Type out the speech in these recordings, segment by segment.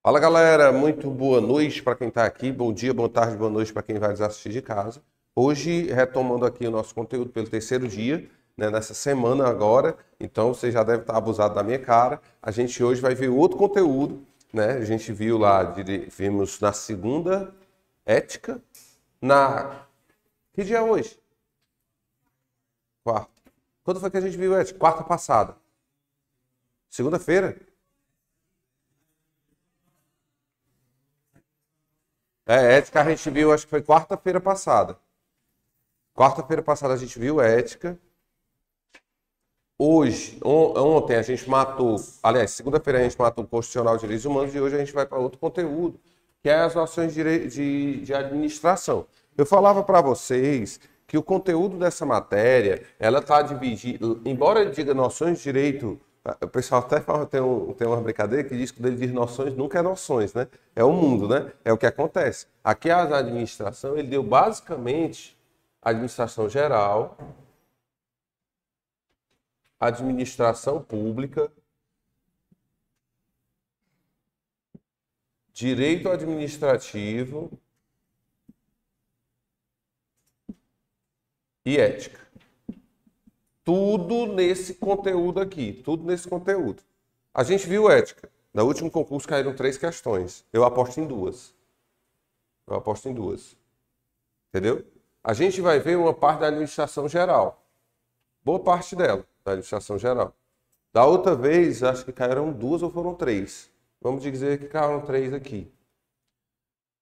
Fala galera, muito boa noite para quem está aqui, bom dia, boa tarde, boa noite para quem vai nos assistir de casa. Hoje, retomando aqui o nosso conteúdo pelo terceiro dia, né, nessa semana agora, então você já deve estar abusado da minha cara. A gente hoje vai ver outro conteúdo, né? A gente viu lá, vimos na segunda ética, Que dia é hoje? Quarta. Quando foi que a gente viu ética? Quarta passada. Segunda-feira? Ética a gente viu, acho que foi quarta-feira passada. Quarta-feira passada a gente viu ética. Hoje, ontem a gente matou, aliás, segunda-feira a gente matou o Constitucional de Direitos Humanos e hoje a gente vai para outro conteúdo, que é as noções de administração. Eu falava para vocês que o conteúdo dessa matéria, ela está dividida, embora ele diga noções de direito, o pessoal até fala, tem uma brincadeira que diz que quando ele diz noções, nunca é noções, né? É o mundo, né? É o que acontece. Aqui a administração, ele deu basicamente administração geral, administração pública, direito administrativo e ética. Tudo nesse conteúdo aqui, tudo nesse conteúdo. A gente viu ética. No último concurso caíram 3 questões. Eu aposto em 2. Entendeu? A gente vai ver uma parte da administração geral. Boa parte dela, da administração geral. Da outra vez, acho que caíram 2 ou foram 3. Vamos dizer que caíram 3 aqui.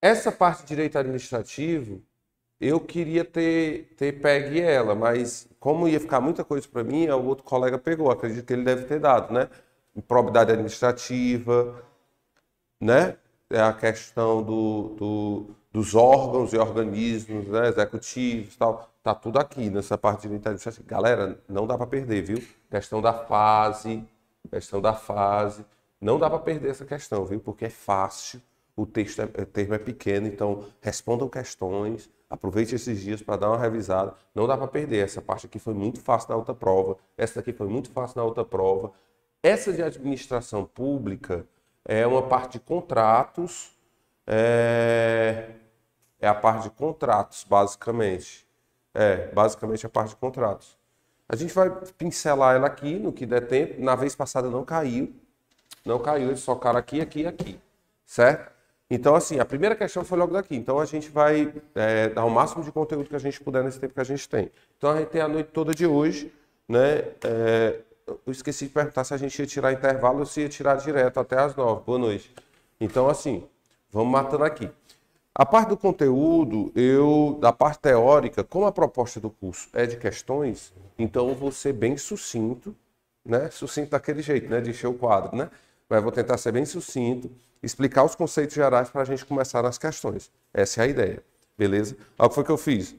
Essa parte de direito administrativo, eu queria ter pegue ela, mas como ia ficar muita coisa para mim, o outro colega pegou. Acredito que ele deve ter dado, né? Improbidade administrativa, né? É a questão dos órgãos e organismos, né? Executivos e tal. Tá tudo aqui nessa parte de direito administrativo. Galera, não dá para perder, viu? Questão da fase. Não dá para perder essa questão, viu? Porque é fácil, o termo é pequeno, então respondam questões, aproveite esses dias para dar uma revisada. Não dá para perder. Essa parte aqui foi muito fácil na outra prova, essa daqui foi muito fácil na outra prova. Essa de administração pública é uma parte de contratos, é a parte de contratos, basicamente. Basicamente a parte de contratos. A gente vai pincelar ela aqui no que der tempo. Na vez passada não caiu. Não caiu, eles socaram aqui, aqui e aqui. Certo? Então, assim, a primeira questão foi logo daqui. Então, a gente vai dar o máximo de conteúdo que a gente puder nesse tempo que a gente tem. Então, a gente tem a noite toda de hoje, né? Eu esqueci de perguntar se a gente ia tirar intervalo ou se ia tirar direto até as 9. Boa noite. Então, assim, vamos matando aqui. A parte do conteúdo, da parte teórica, como a proposta do curso é de questões, então eu vou ser bem sucinto, né? Sucinto daquele jeito, né? De encher o quadro, né? Mas eu vou tentar ser bem sucinto, explicar os conceitos gerais para a gente começar nas questões. Essa é a ideia, beleza? Olha o que foi que eu fiz.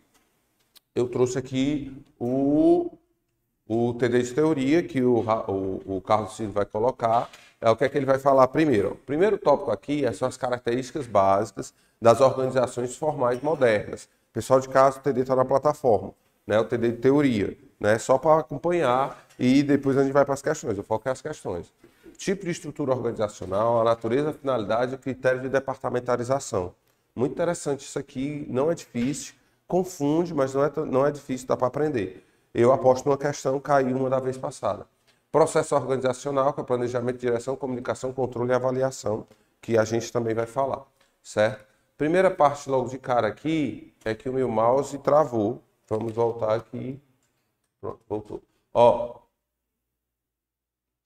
Eu trouxe aqui o TD de teoria que o Carlos Cid vai colocar. O que é que ele vai falar primeiro? O primeiro tópico aqui são as características básicas das organizações formais modernas. O pessoal de casa, o TD está na plataforma, né? O TD de teoria, né? Só para acompanhar e depois a gente vai para as questões. Eu foco nas questões. Tipo de estrutura organizacional, a natureza, a finalidade e critério de departamentalização. Muito interessante isso aqui, não é difícil, confunde, mas não é difícil, dá para aprender. Eu aposto numa questão, caiu uma da vez passada. Processo organizacional, que é planejamento, direção, comunicação, controle e avaliação, que a gente também vai falar, certo? Primeira parte logo de cara aqui é que o meu mouse travou. Vamos voltar aqui. Pronto, voltou. Ó,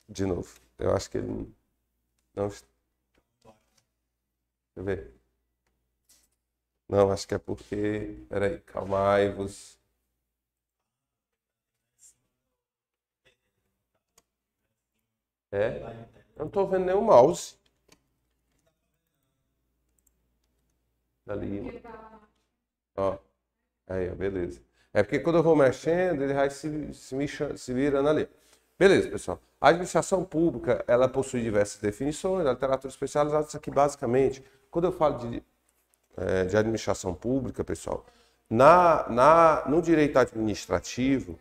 de novo. Eu acho que ele não... Deixa eu ver. Não, acho que é porque... Peraí, calma aí, vos... Eu não tô vendo nenhum mouse. Ali. Ó. Aí, ó, beleza. É porque quando eu vou mexendo, ele vai se virando ali. Beleza, pessoal. A administração pública, ela possui diversas definições, literatura especializada. Isso aqui, basicamente, quando eu falo de administração pública, pessoal, no direito administrativo,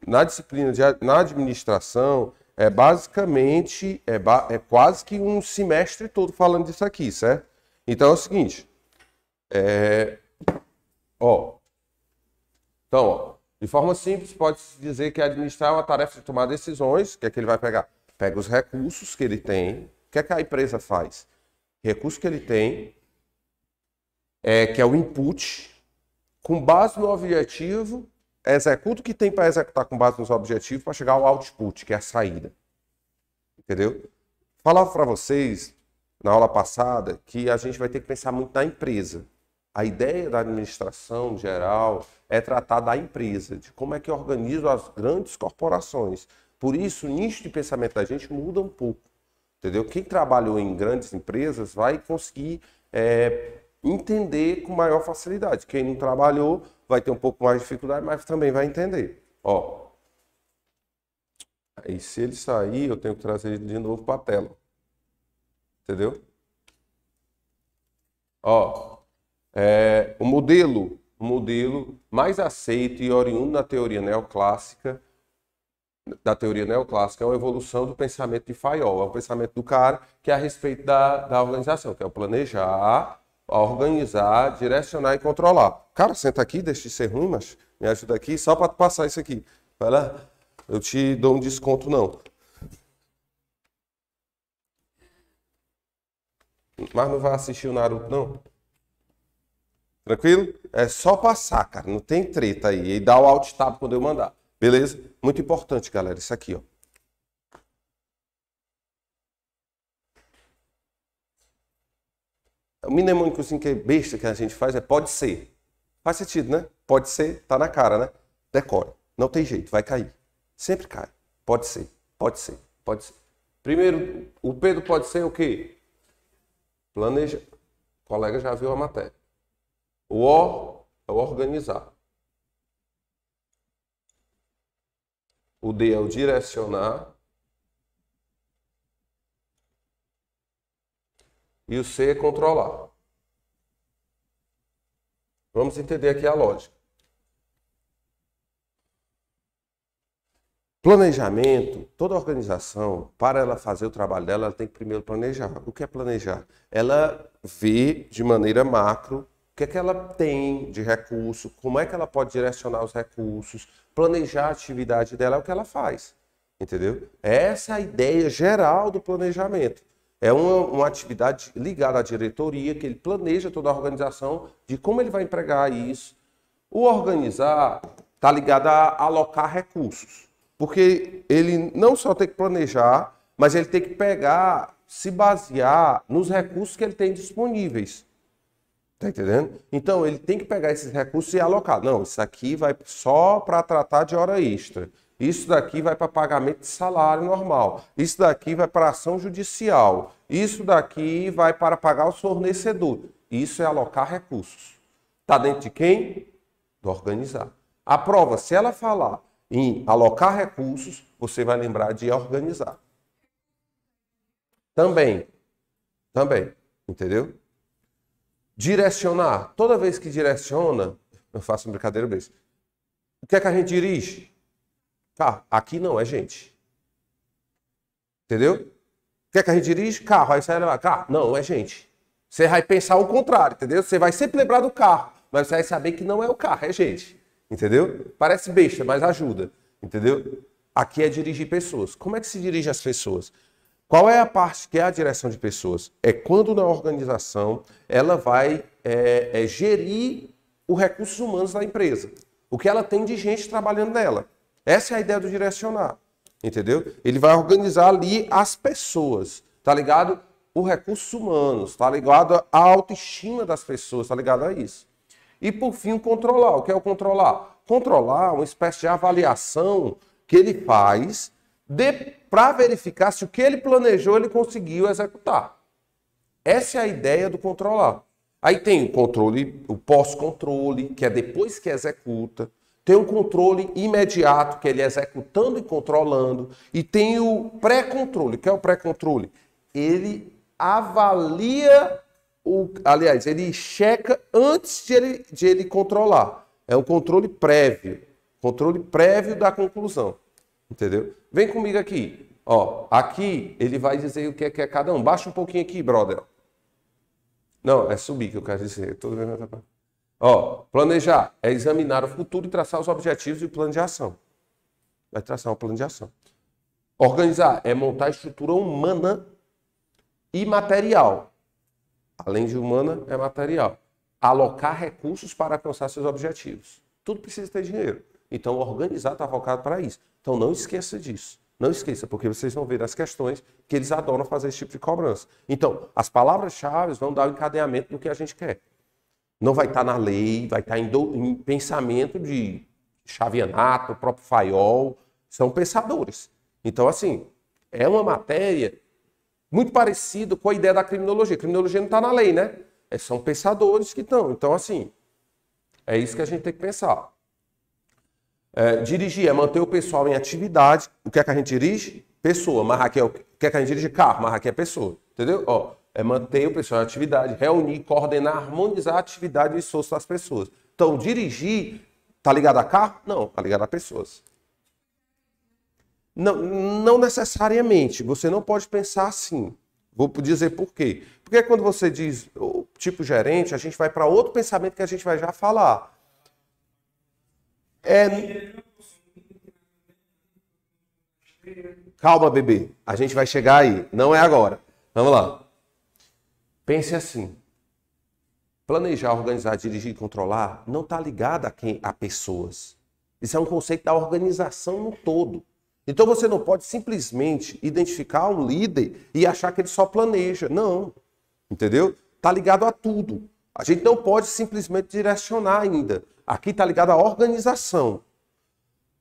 na disciplina na administração, basicamente, é quase que um semestre todo falando disso aqui, certo? Então é o seguinte, ó, então, ó, de forma simples, pode-se dizer que administrar é uma tarefa de tomar decisões. O que é que ele vai pegar? Pega os recursos que ele tem. O que é que a empresa faz? Recurso que ele tem, que é o input, com base no objetivo, executa o que tem para executar com base nos objetivos para chegar ao output, que é a saída. Entendeu? Falava para vocês, na aula passada, que a gente vai ter que pensar muito na empresa. A ideia da administração geral é tratar da empresa, de como é que organiza as grandes corporações. Por isso, o nicho de pensamento da gente muda um pouco. Entendeu? Quem trabalhou em grandes empresas vai conseguir entender com maior facilidade. Quem não trabalhou vai ter um pouco mais de dificuldade, mas também vai entender. Ó, aí se ele sair, eu tenho que trazer ele de novo para a tela. Entendeu? Ó, o modelo mais aceito e oriundo da teoria neoclássica é uma evolução do pensamento de Fayol. É o pensamento do cara que é a respeito da organização, que é o planejar, organizar, direcionar e controlar. Cara, senta aqui, deixa de ser ruim, mas me ajuda aqui só para passar isso aqui. Vai lá, eu te dou um desconto não. Mas não vai assistir o Naruto não? Tranquilo? É só passar, cara. Não tem treta aí. E dá o Alt Tab quando eu mandar. Beleza? Muito importante, galera. Isso aqui, ó. O mnemônico assim, que é besta que a gente faz é pode ser. Faz sentido, né? Pode ser, tá na cara, né? Decore. Não tem jeito, vai cair. Sempre cai. Pode ser, pode ser, pode ser. Primeiro, o Pedro pode ser o quê? Planeja. O colega já viu a matéria. O O é o organizar. O D é o direcionar. E o C é controlar. Vamos entender aqui a lógica. Planejamento, toda organização, para ela fazer o trabalho dela, ela tem que primeiro planejar. O que é planejar? Ela vê de maneira macro o que é que ela tem de recurso, como é que ela pode direcionar os recursos, planejar a atividade dela, é o que ela faz. Entendeu? Essa é a ideia geral do planejamento. É uma atividade ligada à diretoria, que ele planeja toda a organização de como ele vai empregar isso. O organizar está ligado a alocar recursos. Porque ele não só tem que planejar, mas ele tem que pegar, se basear nos recursos que ele tem disponíveis. Tá entendendo? Então, ele tem que pegar esses recursos e alocar. Não, isso aqui vai só para tratar de hora extra. Isso daqui vai para pagamento de salário normal. Isso daqui vai para ação judicial. Isso daqui vai para pagar o fornecedor. Isso é alocar recursos. Está dentro de quem? Do organizar. A prova, se ela falar em alocar recursos, você vai lembrar de organizar. Também. Entendeu? Direcionar. Toda vez que direciona, eu faço uma brincadeira besta. O que é que a gente dirige? Carro. Aqui não, é gente. Entendeu? O que é que a gente dirige? Carro. Aí você vai levar carro? Não, é gente. Você vai pensar o contrário, entendeu? Você vai sempre lembrar do carro, mas você vai saber que não é o carro, é gente. Entendeu? Parece besta, mas ajuda. Entendeu? Aqui é dirigir pessoas. Como é que se dirige as pessoas? Qual é a parte que é a direção de pessoas? É quando na organização ela vai gerir os recursos humanos da empresa. O que ela tem de gente trabalhando nela. Essa é a ideia do direcionar. Entendeu? Ele vai organizar ali as pessoas. Tá ligado? Os recursos humanos. Tá ligado à autoestima das pessoas. Tá ligado a isso. E por fim, o controlar. O que é o controlar? Controlar é uma espécie de avaliação que ele faz para verificar se o que ele planejou ele conseguiu executar. Essa é a ideia do controlar. Aí tem o controle, o pós-controle, que é depois que executa. Tem o controle imediato, que é ele executando e controlando. E tem o pré-controle. O que é o pré-controle? Ele avalia, aliás, ele checa antes de ele controlar. É um controle prévio da conclusão. Entendeu? Vem comigo aqui. Ó, aqui ele vai dizer o que é cada um. Baixa um pouquinho aqui, brother. Não, é subir que eu quero dizer. Ó, planejar é examinar o futuro e traçar os objetivos e o plano de ação. Vai traçar um plano de ação. Organizar é montar a estrutura humana e material. Além de humana, é material. Alocar recursos para alcançar seus objetivos. Tudo precisa ter dinheiro. Então, organizar está focado para isso. Então, não esqueça disso. Não esqueça, porque vocês vão ver nas questões que eles adoram fazer esse tipo de cobrança. Então, as palavras-chave vão dar o encadeamento do que a gente quer. Não vai estar na lei, vai estar em pensamento de Xavier-Nato, o próprio Fayol. São pensadores. Então, assim, é uma matéria muito parecida com a ideia da criminologia. A criminologia não está na lei, né? São pensadores que estão. Então, assim, é isso que a gente tem que pensar. Dirigir é manter o pessoal em atividade. O que é que a gente dirige? Pessoa. Mas aqui é o que é que a gente dirige? Carro. Mas aqui é pessoa. Entendeu? Ó, é manter o pessoal em atividade, reunir, coordenar, harmonizar a atividade e o esforço das pessoas. Então, dirigir está ligado a carro? Não, está ligado a pessoas. Não, não necessariamente. Você não pode pensar assim. Vou dizer por quê. Porque quando você diz o tipo gerente, a gente vai para outro pensamento que a gente vai já falar. Calma, bebê. A gente vai chegar aí. Não é agora. Vamos lá. Pense assim. Planejar, organizar, dirigir e controlar não está ligado a pessoas. Isso é um conceito da organização no todo. Então você não pode simplesmente identificar um líder e achar que ele só planeja. Não. Entendeu? Está ligado a tudo. A gente não pode simplesmente direcionar ainda. Aqui está ligado à organização.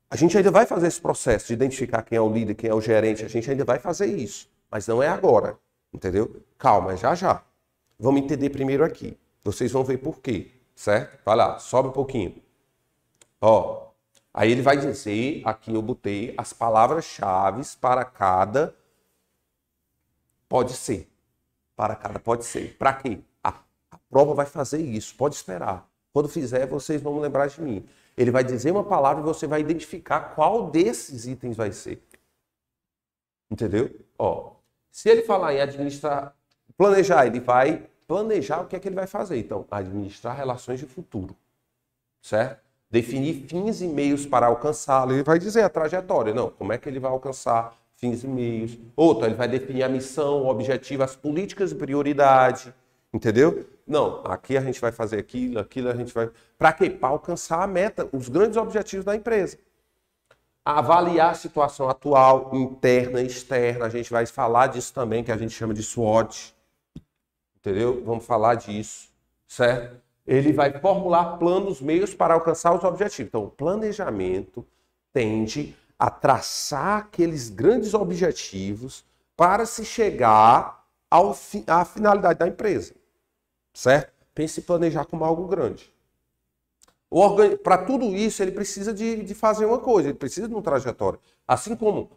A gente ainda vai fazer esse processo de identificar quem é o líder, quem é o gerente. A gente ainda vai fazer isso. Mas não é agora. Entendeu? Calma, já já. Vamos entender primeiro aqui. Vocês vão ver por quê. Certo? Vai lá, sobe um pouquinho. Ó. Aí ele vai dizer, aqui eu botei as palavras-chave para cada pode ser. Para cada pode ser. Para quê? A prova vai fazer isso, pode esperar. Quando fizer, vocês vão lembrar de mim. Ele vai dizer uma palavra e você vai identificar qual desses itens vai ser. Entendeu? Ó, se ele falar em administrar, planejar, ele vai planejar o que é que ele vai fazer. Então, administrar relações de futuro. Certo? Definir fins e meios para alcançá-lo. Ele vai dizer a trajetória. Não, como é que ele vai alcançar fins e meios. Outro, ele vai definir a missão, o objetivo, as políticas de prioridade. Entendeu? Não, aqui a gente vai fazer aquilo, aquilo a gente vai... Para quê? Para alcançar a meta, os grandes objetivos da empresa. Avaliar a situação atual, interna e externa. A gente vai falar disso também, que a gente chama de SWOT. Entendeu? Vamos falar disso, certo? Ele vai formular planos, meios para alcançar os objetivos. Então, o planejamento tende a traçar aqueles grandes objetivos para se chegar à finalidade da empresa. Certo? Pense em planejar como algo grande. Para tudo isso, ele precisa de fazer uma coisa, ele precisa de uma trajetória. Assim como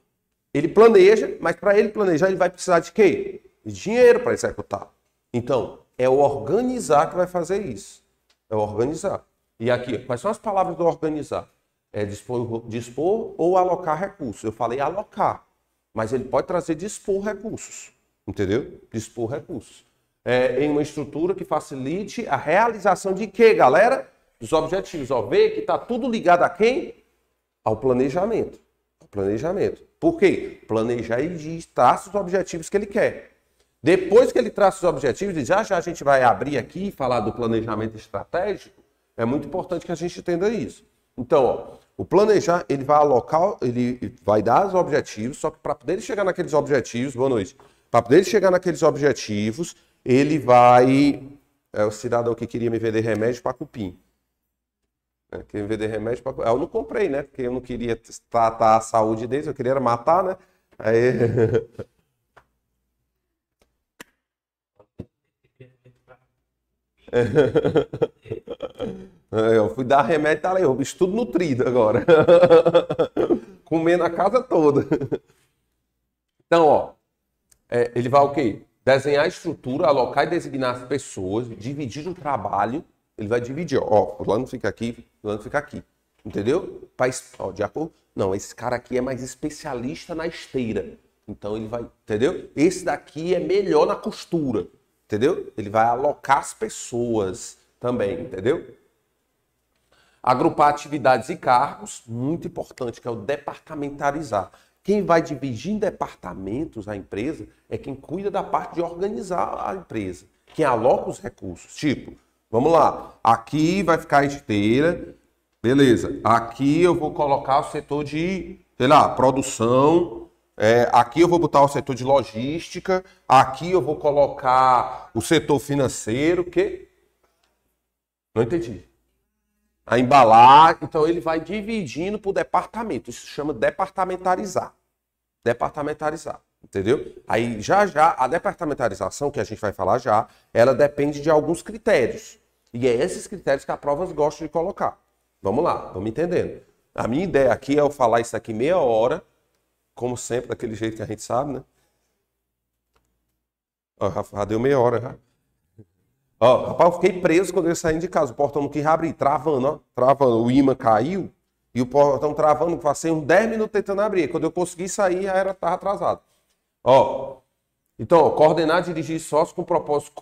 ele planeja, mas para ele planejar, ele vai precisar de quê? De dinheiro para executar. Então, é o organizar que vai fazer isso. É o organizar. E aqui, quais são as palavras do organizar? É dispor ou alocar recursos. Eu falei alocar, mas ele pode trazer dispor recursos. Entendeu? Dispor recursos. Em uma estrutura que facilite a realização de quê, galera? Dos objetivos. Ó, vê que está tudo ligado a quem? Ao planejamento. Ao planejamento. Por quê? Planejar e diz, traça os objetivos que ele quer. Depois que ele traça os objetivos, já a gente vai abrir aqui e falar do planejamento estratégico. É muito importante que a gente entenda isso. Então, ó, o planejar, ele vai alocar, ele vai dar os objetivos, só que para poder chegar naqueles objetivos, boa noite, para poder chegar naqueles objetivos, ele vai... É o cidadão que queria me vender remédio para cupim. Queria me vender remédio para... Eu não comprei, né? Porque eu não queria tratar a saúde deles, eu queria matar, né? Aí... Eu fui dar remédio, tá ali, o bicho tudo nutrido agora. Comendo a casa toda. Então, ó, ele vai o quê? Desenhar a estrutura, alocar e designar as pessoas, dividir o trabalho. Ele vai dividir, ó, fulano fica aqui, fulano fica aqui. Entendeu? Ó, de acordo? Não, esse cara aqui é mais especialista na esteira. Então ele vai, entendeu? Esse daqui é melhor na costura, entendeu? Ele vai alocar as pessoas também, entendeu? Agrupar atividades e cargos, muito importante, que é o departamentalizar. Quem vai dividir em departamentos a empresa é quem cuida da parte de organizar a empresa, quem aloca os recursos. Tipo, vamos lá, aqui vai ficar a esteira, beleza. Aqui eu vou colocar o setor de, sei lá, produção. Aqui eu vou botar o setor de logística. Aqui eu vou colocar o setor financeiro. Que? Não entendi. A embalar. Então ele vai dividindo por departamento. Isso se chama departamentalizar. Departamentalizar. Entendeu? Aí já a departamentalização, que a gente vai falar já, ela depende de alguns critérios. E é esses critérios que a prova gosta de colocar. Vamos lá, vamos entendendo. A minha ideia aqui é eu falar isso aqui meia hora, como sempre, daquele jeito que a gente sabe, né? Ó, já deu meia hora, já. Ó, rapaz, eu fiquei preso quando eu saí de casa. O portão não quis abrir, travando, ó. Travando. O imã caiu e o portão travando. Passei uns 10 minutos tentando abrir. Quando eu consegui sair, já estava atrasado. Ó, então, ó, coordenar, dirigir sócios com propósito...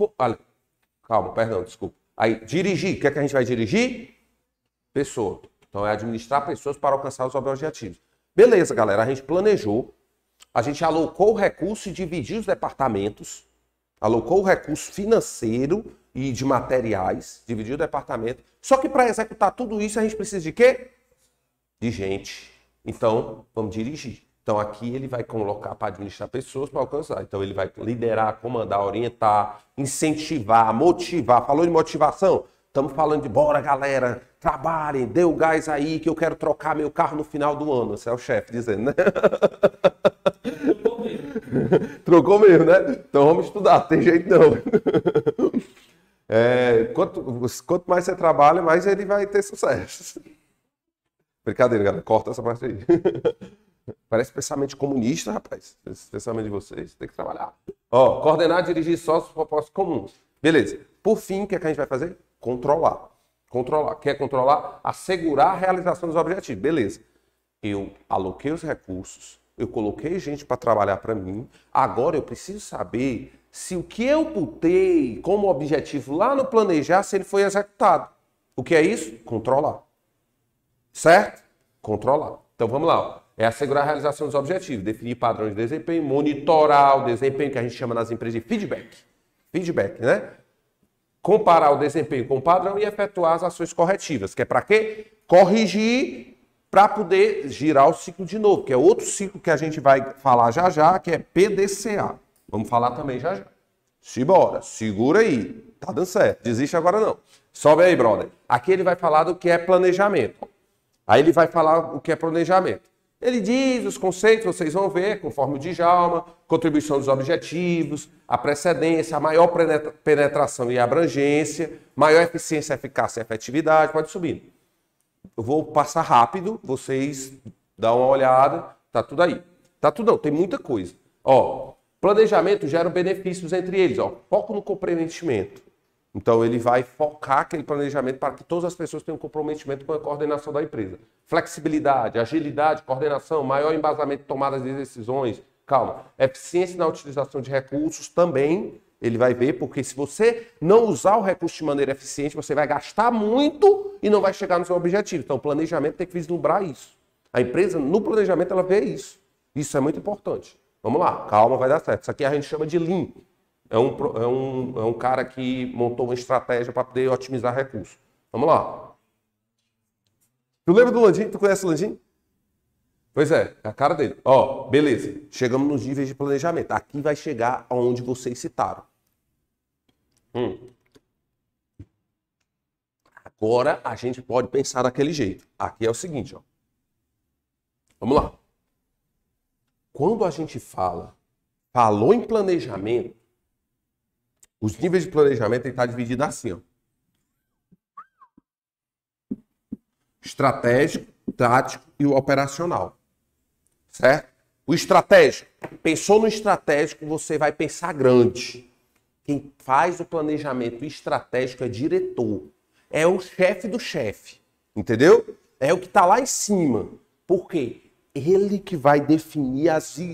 Calma, perdão, desculpa. Aí, dirigir. O que é que a gente vai dirigir? Pessoa. Então, é administrar pessoas para alcançar os objetivos. Beleza, galera. A gente planejou. A gente alocou o recurso e dividiu os departamentos. Alocou o recurso financeiro e de materiais. Dividiu o departamento. Só que para executar tudo isso, a gente precisa de quê? De gente. Então, vamos dirigir. Então, aqui ele vai colocar para administrar pessoas para alcançar. Então, ele vai liderar, comandar, orientar, incentivar, motivar. Falou de motivação? Estamos falando de bora, galera, trabalhem, dê o gás aí que eu quero trocar meu carro no final do ano. Esse é o chefe dizendo, né? Trocou mesmo, né? Então vamos estudar, tem jeito não. Quanto mais você trabalha, mais ele vai ter sucesso. Brincadeira, galera, corta essa parte aí. Parece pensamento comunista, rapaz. Esse pensamento de vocês, tem que trabalhar. Ó, coordenar, dirigir sócios, propósitos comuns. Beleza. Por fim, o que é que a gente vai fazer? Controlar. Controlar. Quer controlar? Assegurar a realização dos objetivos. Beleza. Eu aloquei os recursos, eu coloquei gente para trabalhar para mim. Agora eu preciso saber se o que eu botei como objetivo lá no planejar, se ele foi executado. O que é isso? Controlar. Certo? Controlar. Então vamos lá. Ó. É assegurar a realização dos objetivos, definir padrões de desempenho, monitorar o desempenho que a gente chama nas empresas de feedback. Feedback, né? Comparar o desempenho com o padrão e efetuar as ações corretivas. Que é para quê? Corrigir para poder girar o ciclo de novo, que é outro ciclo que a gente vai falar já já, que é PDCA. Vamos falar também já já. Simbora, segura aí. Tá dando certo, desiste agora não. Sobe aí, brother. Aqui ele vai falar do que é planejamento. Aí ele vai falar o que é planejamento. Ele diz os conceitos, vocês vão ver, conforme o Djalma, contribuição dos objetivos, a precedência, a maior penetração e abrangência, maior eficiência, eficácia e efetividade, pode subir. Eu vou passar rápido, vocês dão uma olhada, tá tudo aí. Tá tudo não, tem muita coisa. Ó, planejamento gera benefícios entre eles, ó, foco no comprometimento. Então ele vai focar aquele planejamento para que todas as pessoas tenham comprometimento com a coordenação da empresa. Flexibilidade, agilidade, coordenação, maior embasamento em tomadas de decisões. Calma. Eficiência na utilização de recursos também ele vai ver, porque se você não usar o recurso de maneira eficiente, você vai gastar muito e não vai chegar no seu objetivo. Então o planejamento tem que vislumbrar isso. A empresa, no planejamento, ela vê isso. Isso é muito importante. Vamos lá, calma, vai dar certo. Isso aqui a gente chama de Lean. É um cara que montou uma estratégia para poder otimizar recursos. Vamos lá. Tu lembra do Landim? Tu conhece o Landim? Pois é a cara dele. Ó, beleza. Chegamos nos níveis de planejamento. Aqui vai chegar aonde vocês citaram. Agora a gente pode pensar daquele jeito. Aqui é o seguinte, ó. Vamos lá. Quando a gente falou em planejamento, os níveis de planejamento tem que estar dividido assim, ó. Estratégico, tático e o operacional. Certo? O estratégico. Pensou no estratégico, você vai pensar grande. Quem faz o planejamento estratégico é diretor. É o chefe do chefe. Entendeu? É o que está lá em cima. Por quê? Ele que vai definir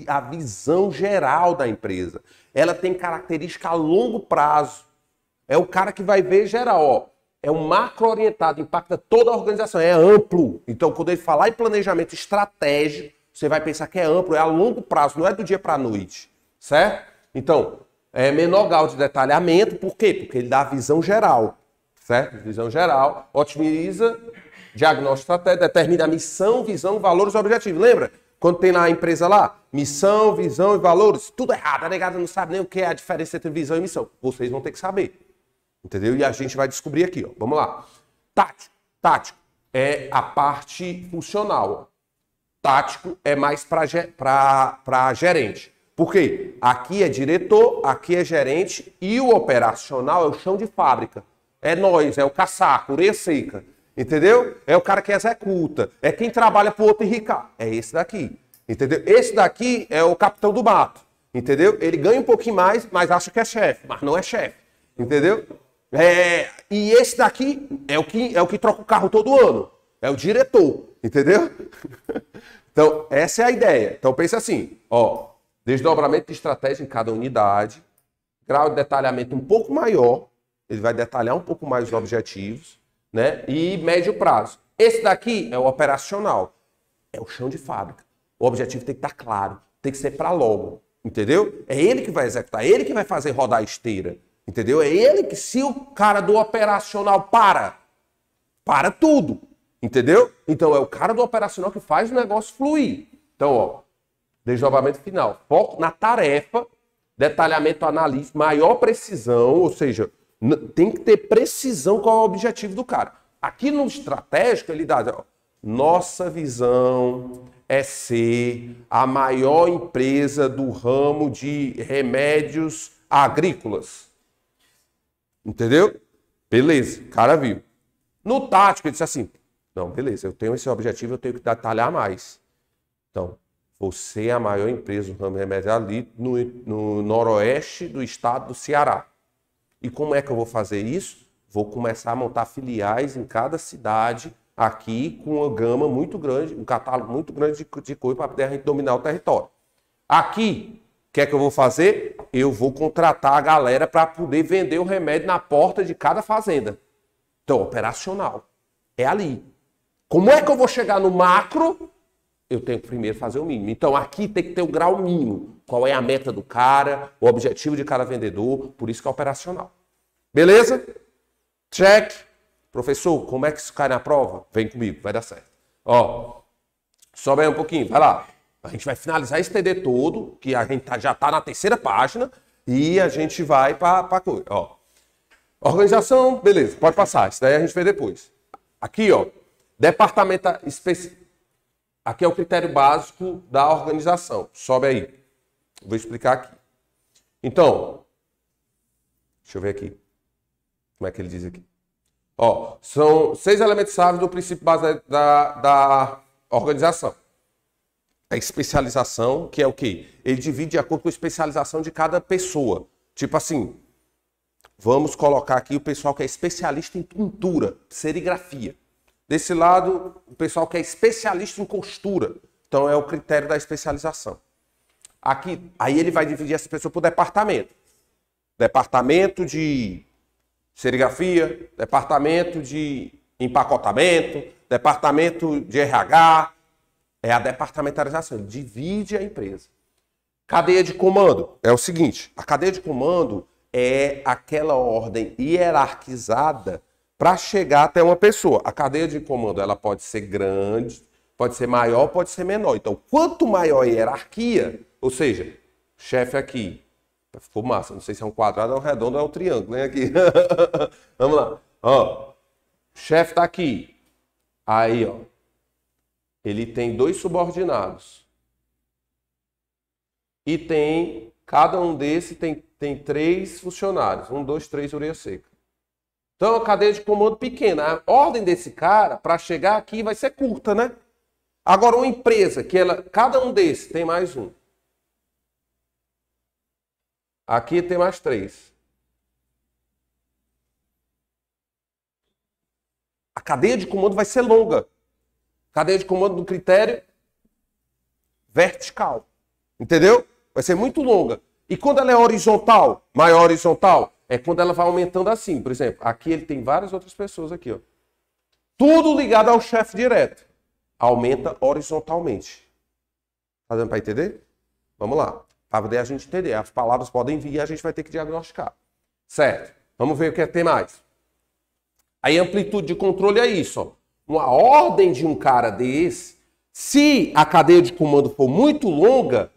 a visão geral da empresa. Ela tem característica a longo prazo. É o cara que vai ver geral, ó. É um macro orientado, impacta toda a organização, é amplo. Então, quando ele falar em planejamento estratégico, você vai pensar que é amplo, é a longo prazo, não é do dia para a noite, certo? Então, é menor grau de detalhamento, por quê? Porque ele dá a visão geral, certo? Visão geral, otimiza, diagnóstico estratégico, determina a missão, visão, valores e objetivos. Lembra? Quando tem lá a empresa lá, missão, visão e valores, tudo errado, a negada não sabe nem o que é a diferença entre visão e missão. Vocês vão ter que saber. Entendeu? E a gente vai descobrir aqui, ó. Vamos lá. Tático. Tático é a parte funcional. Tático é mais para gerente. Por quê? Aqui é diretor, aqui é gerente e o operacional é o chão de fábrica. É nós, é o caçaco, orelha seca. Entendeu? É o cara que executa. É quem trabalha pro outro enricar. É esse daqui. Entendeu? Esse daqui é o capitão do mato. Entendeu? Ele ganha um pouquinho mais, mas acha que é chefe. Mas não é chefe. Entendeu? E esse daqui é o que troca o carro todo ano. É o diretor. Entendeu? Então, essa é a ideia. Então, pensa assim, ó. Desdobramento de estratégia em cada unidade. Grau de detalhamento um pouco maior. Ele vai detalhar um pouco mais os objetivos. Né? E médio prazo. Esse daqui é o operacional. É o chão de fábrica. O objetivo tem que estar claro. Tem que ser para logo. Entendeu? É ele que vai executar. É ele que vai fazer rodar a esteira. Entendeu? É ele que, se o cara do operacional para tudo. Entendeu? Então é o cara do operacional que faz o negócio fluir. Então, ó, desdobramento final. Foco na tarefa, detalhamento analítico, maior precisão, ou seja, tem que ter precisão qual é o objetivo do cara. Aqui no estratégico, ele dá, ó, nossa visão é ser a maior empresa do ramo de remédios agrícolas. Entendeu? Beleza, o cara viu. No tático, ele disse assim, não, beleza, eu tenho esse objetivo, eu tenho que detalhar mais. Então, você é a maior empresa do ramo de remédios ali no noroeste do estado do Ceará. E como é que eu vou fazer isso? Vou começar a montar filiais em cada cidade aqui com uma gama muito grande, um catálogo muito grande de coisa para poder a gente dominar o território. Aqui, o que é que eu vou fazer? Eu vou contratar a galera para poder vender o remédio na porta de cada fazenda. Então, operacional. É ali. Como é que eu vou chegar no macro? Eu tenho que primeiro fazer o mínimo. Então, aqui tem que ter o grau mínimo. Qual é a meta do cara, o objetivo de cada vendedor, por isso que é operacional. Beleza? Check. Professor, como é que isso cai na prova? Vem comigo, vai dar certo. Ó, sobe aí um pouquinho, vai lá. A gente vai finalizar esse TD todo, que a gente já está na terceira página, e a gente vai para a coisa. Ó. Organização, beleza, pode passar. Isso daí a gente vê depois. Aqui, ó, departamento específico. Aqui é o critério básico da organização. Sobe aí. Vou explicar aqui. Então, deixa eu ver aqui. Como é que ele diz aqui? Ó, são 6 elementos-chave do princípio base da organização. A especialização, que é o quê? Ele divide de acordo com a especialização de cada pessoa. Tipo assim, vamos colocar aqui o pessoal que é especialista em pintura, serigrafia. Desse lado, o pessoal que é especialista em costura. Então, é o critério da especialização. Aqui, aí ele vai dividir essa pessoa por departamento. Departamento de serigrafia, departamento de empacotamento, departamento de RH. É a departamentalização. Ele divide a empresa. Cadeia de comando. É o seguinte, a cadeia de comando é aquela ordem hierarquizada para chegar até uma pessoa. A cadeia de comando ela pode ser grande, pode ser maior, pode ser menor. Então, quanto maior a hierarquia, ou seja, chefe aqui, ficou massa, não sei se é um quadrado, é um redondo, é um triângulo, né? Aqui. Vamos lá. Ó, chefe está aqui. Aí, ó, ele tem 2 subordinados. E tem, cada um desses tem 3 funcionários. 1, 2, 3, orelha seca. Então, a cadeia de comando pequena. A ordem desse cara, para chegar aqui, vai ser curta, né? Agora, uma empresa, que cada um desses tem mais um. Aqui tem mais 3. A cadeia de comando vai ser longa. Cadeia de comando do critério vertical. Entendeu? Vai ser muito longa. E quando ela é horizontal, maior horizontal, é quando ela vai aumentando assim. Por exemplo, aqui ele tem várias outras pessoas aqui, ó. Tudo ligado ao chefe direto. Aumenta horizontalmente. Tá dando para entender? Vamos lá. Para poder a gente entender. As palavras podem vir e a gente vai ter que diagnosticar. Certo. Vamos ver o que tem mais. Aí amplitude de controle é isso, ó. Uma ordem de um cara desse, se a cadeia de comando for muito longa,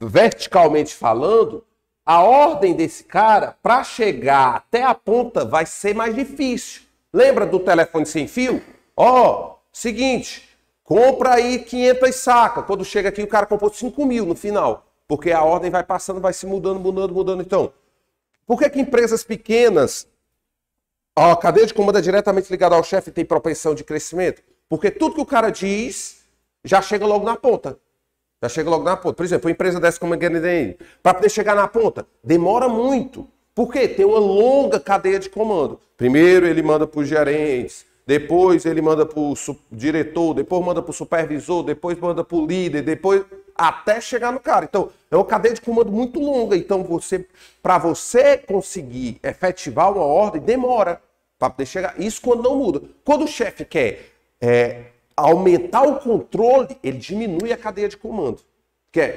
verticalmente falando, a ordem desse cara, para chegar até a ponta, vai ser mais difícil. Lembra do telefone sem fio? Ó, seguinte, compra aí 500 sacas. Quando chega aqui, o cara comprou 5.000 no final. Porque a ordem vai passando, vai se mudando. Então, por que empresas pequenas, a cadeia de comando é diretamente ligada ao chefe e tem propensão de crescimento? Porque tudo que o cara diz já chega logo na ponta. Já chega logo na ponta. Por exemplo, uma empresa dessa como a GNDN, para poder chegar na ponta, demora muito. Por quê? Tem uma longa cadeia de comando. Primeiro ele manda para os gerentes, depois ele manda para o diretor, depois manda para o supervisor, depois manda para o líder, depois até chegar no cara. Então, é uma cadeia de comando muito longa. Então, para você conseguir efetivar uma ordem, demora para poder chegar. Isso quando não muda. Quando o chefe quer aumentar o controle, ele diminui a cadeia de comando.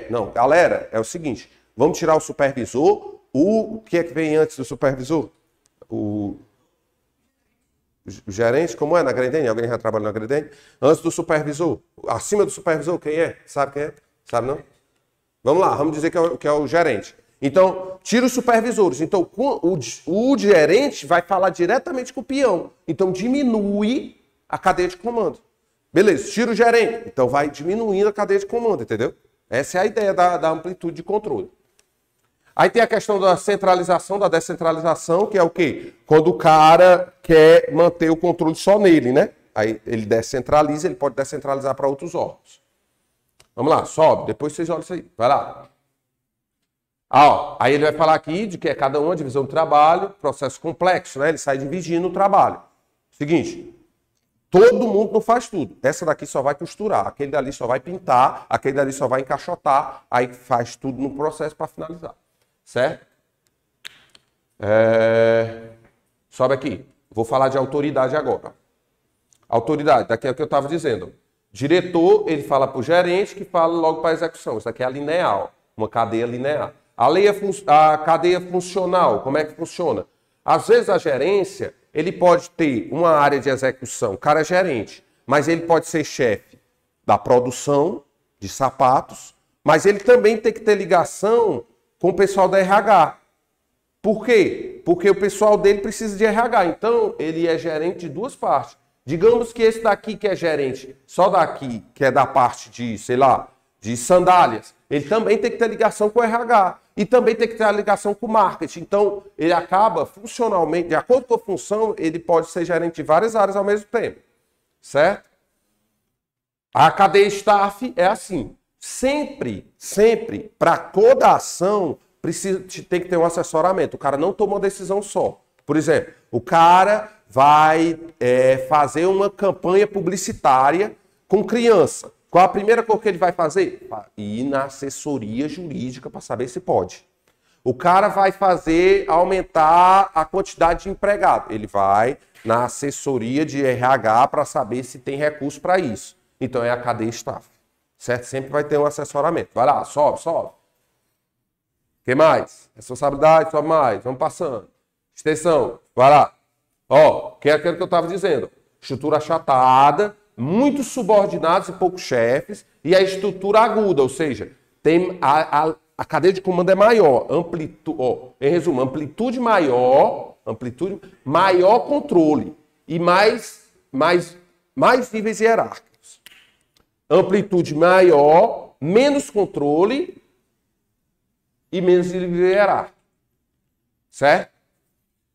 Não, galera, é o seguinte, vamos tirar o supervisor, o que é que vem antes do supervisor? O gerente, como é na Grendene? Alguém já trabalha na Grendene? Antes do supervisor, acima do supervisor, quem é? Sabe quem é? Sabe não? Vamos lá, vamos dizer que é o gerente. Então, tira os supervisores. Então, o gerente vai falar diretamente com o peão. Então, diminui a cadeia de comando. Beleza, tira o gerente. Então, vai diminuindo a cadeia de comando, entendeu? Essa é a ideia da amplitude de controle. Aí tem a questão da centralização, da descentralização, que é o quê? Quando o cara quer manter o controle só nele, né? Aí ele descentraliza, ele pode descentralizar para outros órgãos. Vamos lá, sobe, depois vocês olham isso aí. Vai lá. Aí ele vai falar aqui de que é cada uma divisão do trabalho, processo complexo, né? Ele sai dividindo o trabalho. Seguinte, todo mundo não faz tudo. Essa daqui só vai costurar, aquele dali só vai pintar, aquele dali só vai encaixotar, aí faz tudo no processo para finalizar. Certo? Sobe aqui. Vou falar de autoridade agora. Autoridade, daqui é o que eu estava dizendo. Diretor, ele fala para o gerente, que fala logo para a execução. Isso aqui é a linear, uma cadeia linear. A cadeia funcional, como é que funciona? Às vezes a gerência, ele pode ter uma área de execução, o cara é gerente, mas ele pode ser chefe da produção de sapatos, mas ele também tem que ter ligação com o pessoal da RH. Por quê? Porque o pessoal dele precisa de RH, então ele é gerente de duas partes. Digamos que esse daqui que é gerente, só daqui, que é da parte de, sei lá, de sandálias, ele também tem que ter ligação com o RH. E também tem que ter a ligação com o marketing. Então, ele acaba funcionalmente, de acordo com a função, ele pode ser gerente de várias áreas ao mesmo tempo. Certo? A cadeia staff é assim. Sempre, para toda ação, tem que ter um assessoramento. O cara não toma uma decisão só. Por exemplo, o cara vai fazer uma campanha publicitária com criança. Qual a primeira coisa que ele vai fazer? Ir na assessoria jurídica para saber se pode. O cara vai aumentar a quantidade de empregado. Ele vai na assessoria de RH para saber se tem recurso para isso. Então é a cadeia staff. Certo? Sempre vai ter um assessoramento. Vai lá, sobe. O que mais? Responsabilidade, sobe mais. Vamos passando. Extensão, vai lá. Que é aquilo que eu estava dizendo. Estrutura achatada, muitos subordinados e poucos chefes, e a estrutura aguda, ou seja, tem a cadeia de comando é maior, em resumo, amplitude maior controle e mais níveis hierárquicos. Amplitude maior, menos controle e menos níveis hierárquicos. Certo?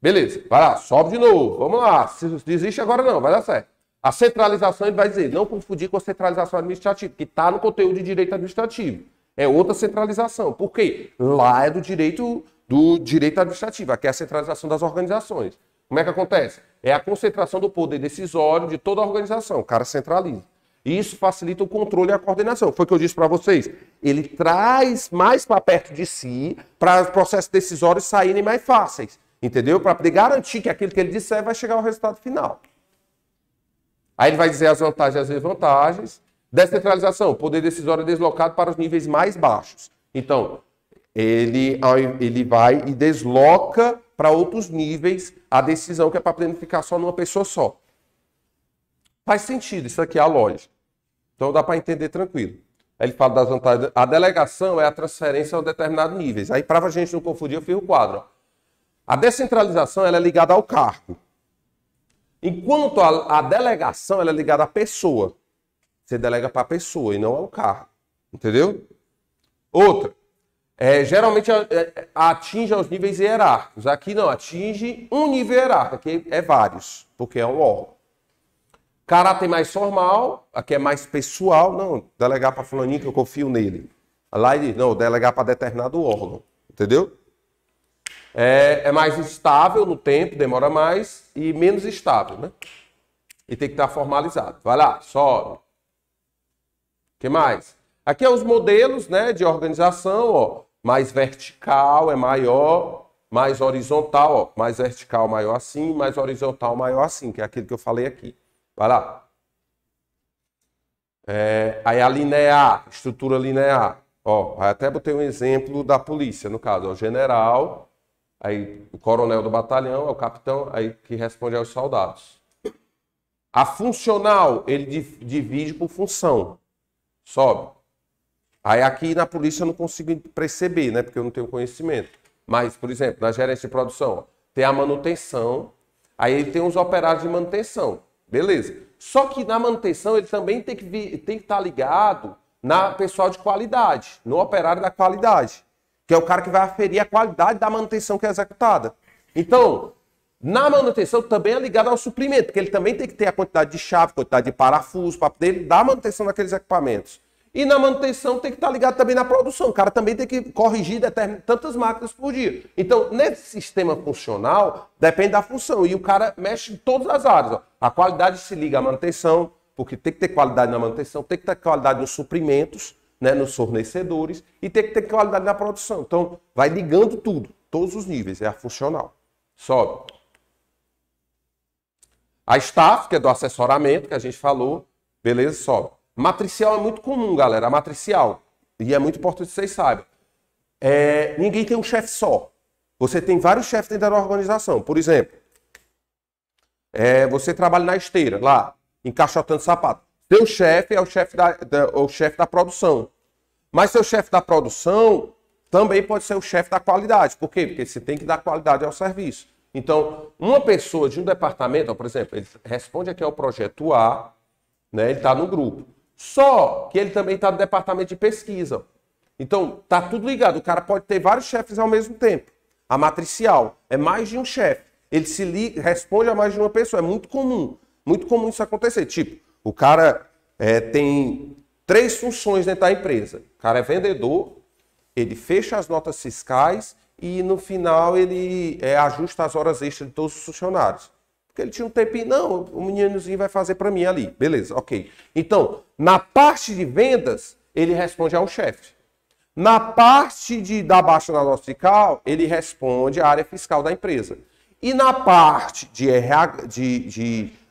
Beleza, vai lá, sobe de novo, vamos lá, se desiste agora não, vai dar certo. A centralização, ele vai dizer, não confundir com a centralização administrativa, que está no conteúdo de direito administrativo. É outra centralização. Por quê? Lá é do direito administrativo, aqui é a centralização das organizações. Como é que acontece? É a concentração do poder decisório de toda a organização, o cara centraliza. E isso facilita o controle e a coordenação. Foi o que eu disse para vocês. Ele traz mais para perto de si para os processos decisórios saírem mais fáceis. Entendeu? Para poder garantir que aquilo que ele disser vai chegar ao resultado final. Aí ele vai dizer as vantagens e as desvantagens. Descentralização. O poder decisório é deslocado para os níveis mais baixos. Então, ele vai e desloca para outros níveis a decisão que é para poder ficar só numa pessoa só. Faz sentido, isso aqui é a lógica. Então dá para entender tranquilo. Aí ele fala das vantagens. A delegação é a transferência a determinados níveis. Aí, para a gente não confundir, eu fiz o quadro. Ó. A descentralização ela é ligada ao cargo. Enquanto a delegação ela é ligada à pessoa. Você delega para a pessoa e não ao cargo. Entendeu? Outra. Geralmente atinge aos níveis hierárquicos. Aqui não, atinge um nível hierárquico. Aqui é vários, porque é um órgão. Caráter mais formal, aqui é mais pessoal. Não, delegar para fulaninho que eu confio nele. Lá ele diz, não, delegar para determinado órgão. Entendeu? É mais estável no tempo, demora mais, e menos estável, né? E tem que estar formalizado. Vai lá, sobe. O que mais? Aqui é os modelos, né, de organização, ó. Mais vertical é maior, mais horizontal, ó. Mais vertical maior assim, mais horizontal maior assim, que é aquilo que eu falei aqui. Vai lá. Aí a linear, estrutura linear. Ó, aí até botei um exemplo da polícia, no caso, ó, o general, aí o coronel do batalhão, é o capitão, aí que responde aos soldados. A funcional, ele divide por função. Sobe. Aí aqui na polícia eu não consigo perceber, né? Porque eu não tenho conhecimento. Mas, por exemplo, na gerência de produção, ó, tem a manutenção, aí ele tem os operários de manutenção. Beleza. Só que na manutenção ele também tem que estar ligado na pessoal de qualidade, no operário da qualidade, que é o cara que vai aferir a qualidade da manutenção que é executada. Então, na manutenção também é ligado ao suprimento, porque ele também tem que ter a quantidade de chave, quantidade de parafuso, para poder dar manutenção naqueles equipamentos. E na manutenção tem que estar ligado também na produção. O cara também tem que corrigir tantas máquinas por dia. Então, nesse sistema funcional, depende da função. E o cara mexe em todas as áreas. Ó. A qualidade se liga à manutenção, porque tem que ter qualidade na manutenção, tem que ter qualidade nos suprimentos, né, nos fornecedores, e tem que ter qualidade na produção. Então, vai ligando tudo, todos os níveis. É a funcional. Sobe. A staff, que é do assessoramento, que a gente falou. Beleza? Sobe. Matricial é muito comum, galera, a matricial. E é muito importante que vocês saibam. Ninguém tem um chefe só. Você tem vários chefes dentro da organização. Por exemplo, você trabalha na esteira, lá, encaixotando sapato. Seu chefe é o chefe da produção. Mas seu chefe da produção também pode ser o chefe da qualidade. Por quê? Porque você tem que dar qualidade ao serviço. Então, uma pessoa de um departamento, por exemplo, ele responde aqui ao projeto A, né, ele está no grupo. Só que ele também está no departamento de pesquisa. Então, tá tudo ligado. O cara pode ter vários chefes ao mesmo tempo. A matricial é mais de um chefe. Ele responde a mais de uma pessoa. É muito comum isso acontecer. Tipo, o cara tem 3 funções dentro da empresa. O cara é vendedor, ele fecha as notas fiscais e no final ele ajusta as horas extras de todos os funcionários. Porque ele tinha um tempinho, não, o meninozinho vai fazer para mim ali. Beleza, ok. Então, na parte de vendas, ele responde ao chefe. Na parte da baixa na nota fiscal, ele responde à área fiscal da empresa. E na parte de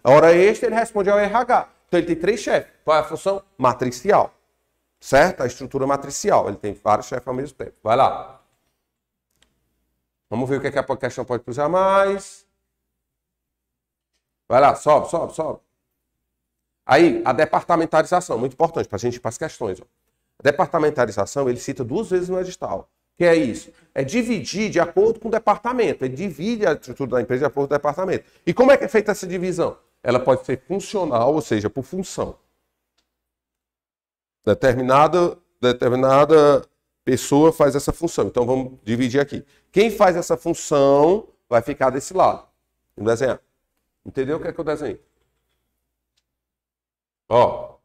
hora extra, ele responde ao RH. Então, ele tem 3 chefes. Qual é a função? Matricial. Certo? A estrutura matricial. Ele tem vários chefes ao mesmo tempo. Vai lá. Vamos ver o que a questão pode precisar mais. Vai lá, sobe. Aí, a departamentalização, muito importante para a gente ir para as questões. Ó. A departamentalização, ele cita 2 vezes no edital. Que é isso? É dividir de acordo com o departamento. Ele divide a estrutura da empresa de acordo com o departamento. E como é que é feita essa divisão? Ela pode ser funcional, ou seja, por função. Determinada pessoa faz essa função. Então, vamos dividir aqui. Quem faz essa função vai ficar desse lado. Vamos desenhar. Entendeu o que é que eu desenho? Ó.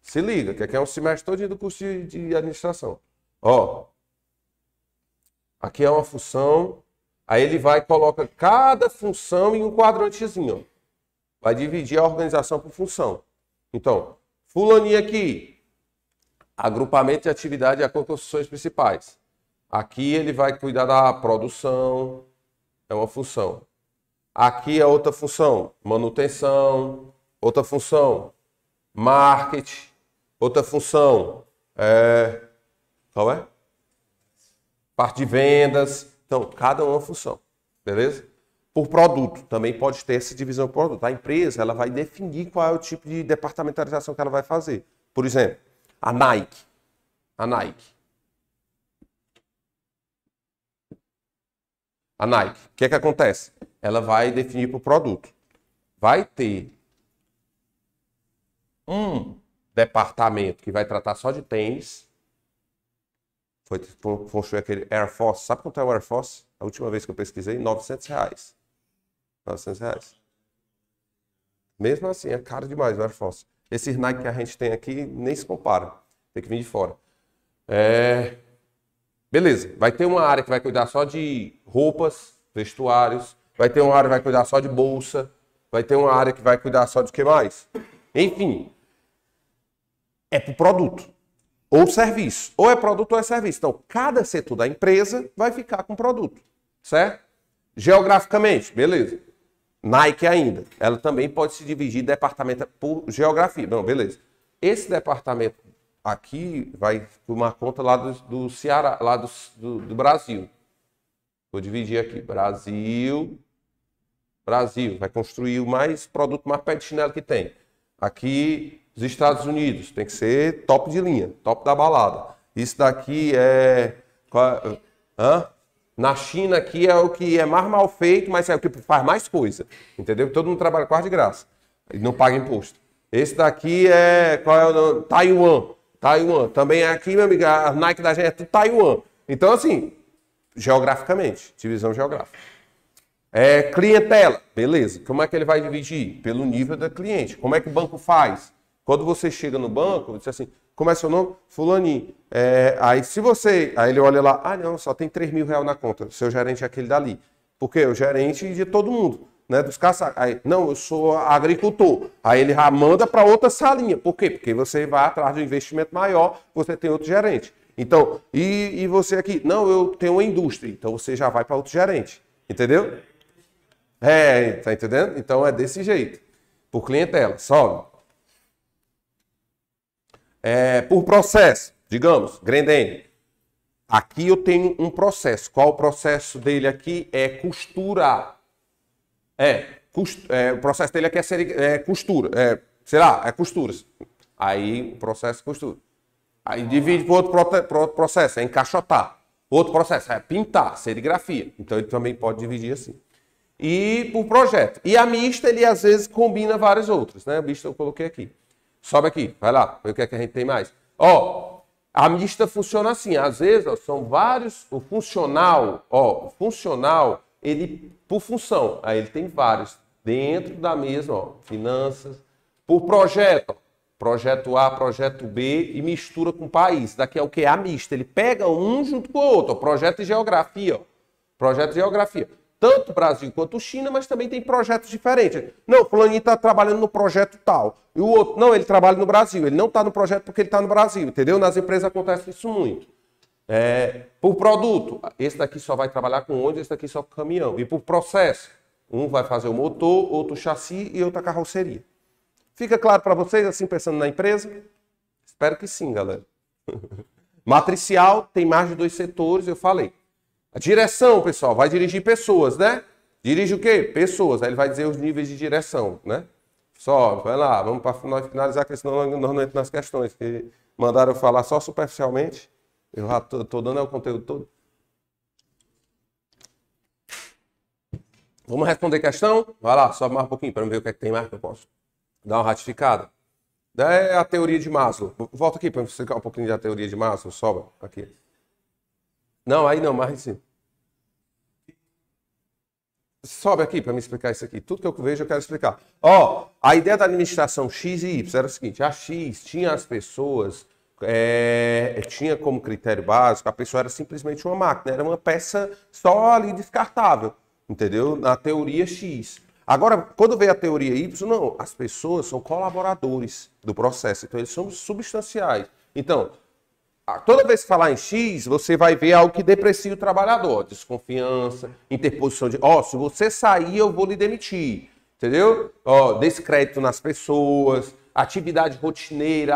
Se liga, que aqui é um semestre todo do curso de administração. Ó. Aqui é uma função, Aí ele vai e coloca cada função em um quadrantezinho. Ó. Vai dividir a organização por função. Então, fulaninho aqui, agrupamento de atividade de acordo com as funções principais. Aqui ele vai cuidar da produção, é uma função. Aqui é outra função, manutenção. Outra função, marketing. Outra função, qual é? Parte de vendas. Então, cada uma função, beleza? Por produto, também pode ter essa divisão por produto. A empresa ela vai definir qual é o tipo de departamentalização que ela vai fazer. Por exemplo, a Nike. A Nike. O que é que acontece? Ela vai definir por produto. Vai ter um departamento que vai tratar só de tênis. Foi construir aquele Air Force. Sabe quanto é o Air Force? A última vez que eu pesquisei, R$900. R$900. Mesmo assim, é caro demais o Air Force. Esses Nike que a gente tem aqui nem se compara. Tem que vir de fora. Beleza. Vai ter uma área que vai cuidar só de roupas, vestuários. Vai ter uma área que vai cuidar só de bolsa. Vai ter uma área que vai cuidar só de o que mais? Enfim. É para o produto. Ou serviço. Ou é produto ou é serviço. Então, cada setor da empresa vai ficar com produto. Certo? Geograficamente, beleza. Nike ainda. Ela também pode se dividir departamento por geografia. Não, beleza. Esse departamento aqui vai tomar conta lá do Ceará, lá do Brasil. Vou dividir aqui. Brasil. Vai construir o produto mais pé de chinelo que tem. Aqui, os Estados Unidos. Tem que ser top de linha. Top da balada. Isso daqui é... Na China aqui é o que é mais mal feito, mas é o que faz mais coisa. Entendeu? Todo mundo trabalha quase de graça. E não paga imposto. Esse daqui qual é o nome? Taiwan. Também aqui, meu amigo, a Nike da gente é tudo Taiwan. Então, assim, geograficamente, divisão geográfica. Clientela, beleza. Como é que ele vai dividir? Pelo nível da cliente. Como é que o banco faz? Quando você chega no banco, diz assim, como é seu nome? Fulaninho. Aí ele olha lá, não, só tem R$3.000 na conta. O seu gerente é aquele dali. Porque o gerente de todo mundo, né? Dos caçadores. Aí, não, eu sou agricultor. Aí ele já manda para outra salinha. Por quê? Porque você vai atrás de um investimento maior, você tem outro gerente. Então, e você aqui? Não, eu tenho uma indústria. Então você já vai para outro gerente. Entendeu? Tá entendendo? Então é desse jeito. Por clientela, sobe. Por processo, digamos, Grendene. Aqui eu tenho um processo. Qual o processo dele aqui? É costura. O processo dele aqui é costura. É costuras. Aí o processo é costura. Aí divide para outro processo, é encaixotar. Outro processo é pintar, serigrafia. Então ele também pode dividir assim. E por projeto. E a mista, ele às vezes combina várias outras, né? A mista eu coloquei aqui. Sobe aqui, vai lá, vê o que é que a gente tem mais. A mista funciona assim, às vezes são vários, o funcional, ele, por função, aí ele tem vários, dentro da mesma, finanças, por projeto, projeto A, projeto B e mistura com o país. Daqui é o que? A mista, ele pega um junto com o outro, projeto de geografia, projeto de geografia. Tanto Brasil quanto China, mas também tem projetos diferentes. Não, o fulaninho está trabalhando no projeto tal. E o outro, não, ele trabalha no Brasil. Ele não está no projeto porque ele está no Brasil, entendeu? Nas empresas acontece isso muito. Por produto, esse daqui só vai trabalhar com ônibus, esse daqui só com caminhão. E por processo, um vai fazer o motor, outro chassi e outra carroceria. Fica claro para vocês, assim, pensando na empresa? Espero que sim, galera. Matricial tem mais de 2 setores, eu falei. A direção, pessoal, vai dirigir pessoas, né? Dirige o quê? Pessoas. Aí ele vai dizer os níveis de direção, né? Só, vai lá, vamos para nós finalizar, porque senão nós não entramos nas questões, que mandaram eu falar só superficialmente. Eu já estou dando o conteúdo todo. Vamos responder questão? Vai lá, sobe mais um pouquinho, para eu ver o que é que tem mais que eu posso dar uma ratificada. É a teoria de Maslow. Volta aqui para eu explicar um pouquinho da teoria de Maslow, sobe aqui. Não, aí não, mais em cima. Sobe aqui para me explicar isso aqui. Tudo que eu vejo eu quero explicar. A ideia da administração X e Y era o seguinte. A X tinha as pessoas tinha como critério básico, a pessoa era simplesmente uma máquina, era uma peça só ali descartável, entendeu? Na teoria X. Agora, quando veio a teoria Y, não, as pessoas são colaboradores do processo, então eles são substanciais. Então, toda vez que falar em X, você vai ver algo que deprecia o trabalhador, desconfiança, interposição de, se você sair, eu vou lhe demitir, entendeu? Descrédito nas pessoas, atividade rotineira,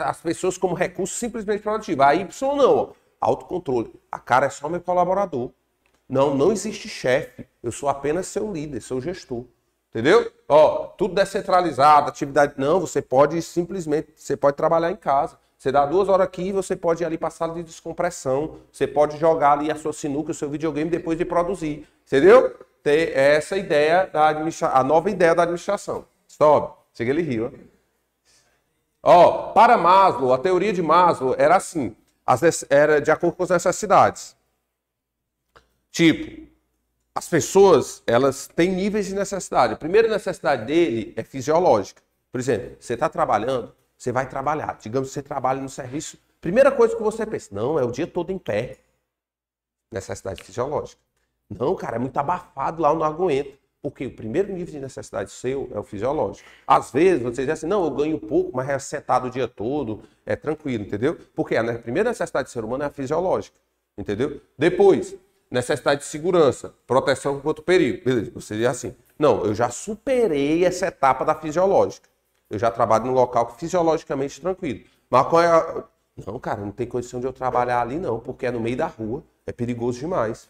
as pessoas como recurso simplesmente produtivo. A Y não, autocontrole. A cara é só meu colaborador. Não existe chefe. Eu sou apenas seu líder, seu gestor. Entendeu? Tudo descentralizado, atividade. Não, você pode trabalhar em casa. Você dá 2 horas aqui e você pode ir ali para a sala de descompressão. Você pode jogar ali a sua sinuca, o seu videogame depois de produzir. Entendeu? Ter essa ideia a nova ideia da administração. Sobe. Chega ele riu. Para Maslow, a teoria de Maslow era assim. Era de acordo com as necessidades. Tipo, as pessoas, elas têm níveis de necessidade. A primeira necessidade dele é fisiológica. Por exemplo, você está trabalhando, você vai trabalhar. Digamos que você trabalha no serviço. Primeira coisa que você pensa, não, é o dia todo em pé. Necessidade fisiológica. Não, cara, é muito abafado lá, eu não aguento. Porque o primeiro nível de necessidade seu é o fisiológico. Às vezes você diz assim, não, eu ganho pouco, mas é sentado o dia todo, é tranquilo, entendeu? Porque a primeira necessidade do ser humano é a fisiológica, entendeu? Depois, necessidade de segurança, proteção contra o perigo. Beleza, você diz assim, não, eu já superei essa etapa da fisiológica. Eu já trabalho num local fisiologicamente tranquilo. Mas qual é Não, cara, não tem condição de eu trabalhar ali não, porque é no meio da rua, é perigoso demais.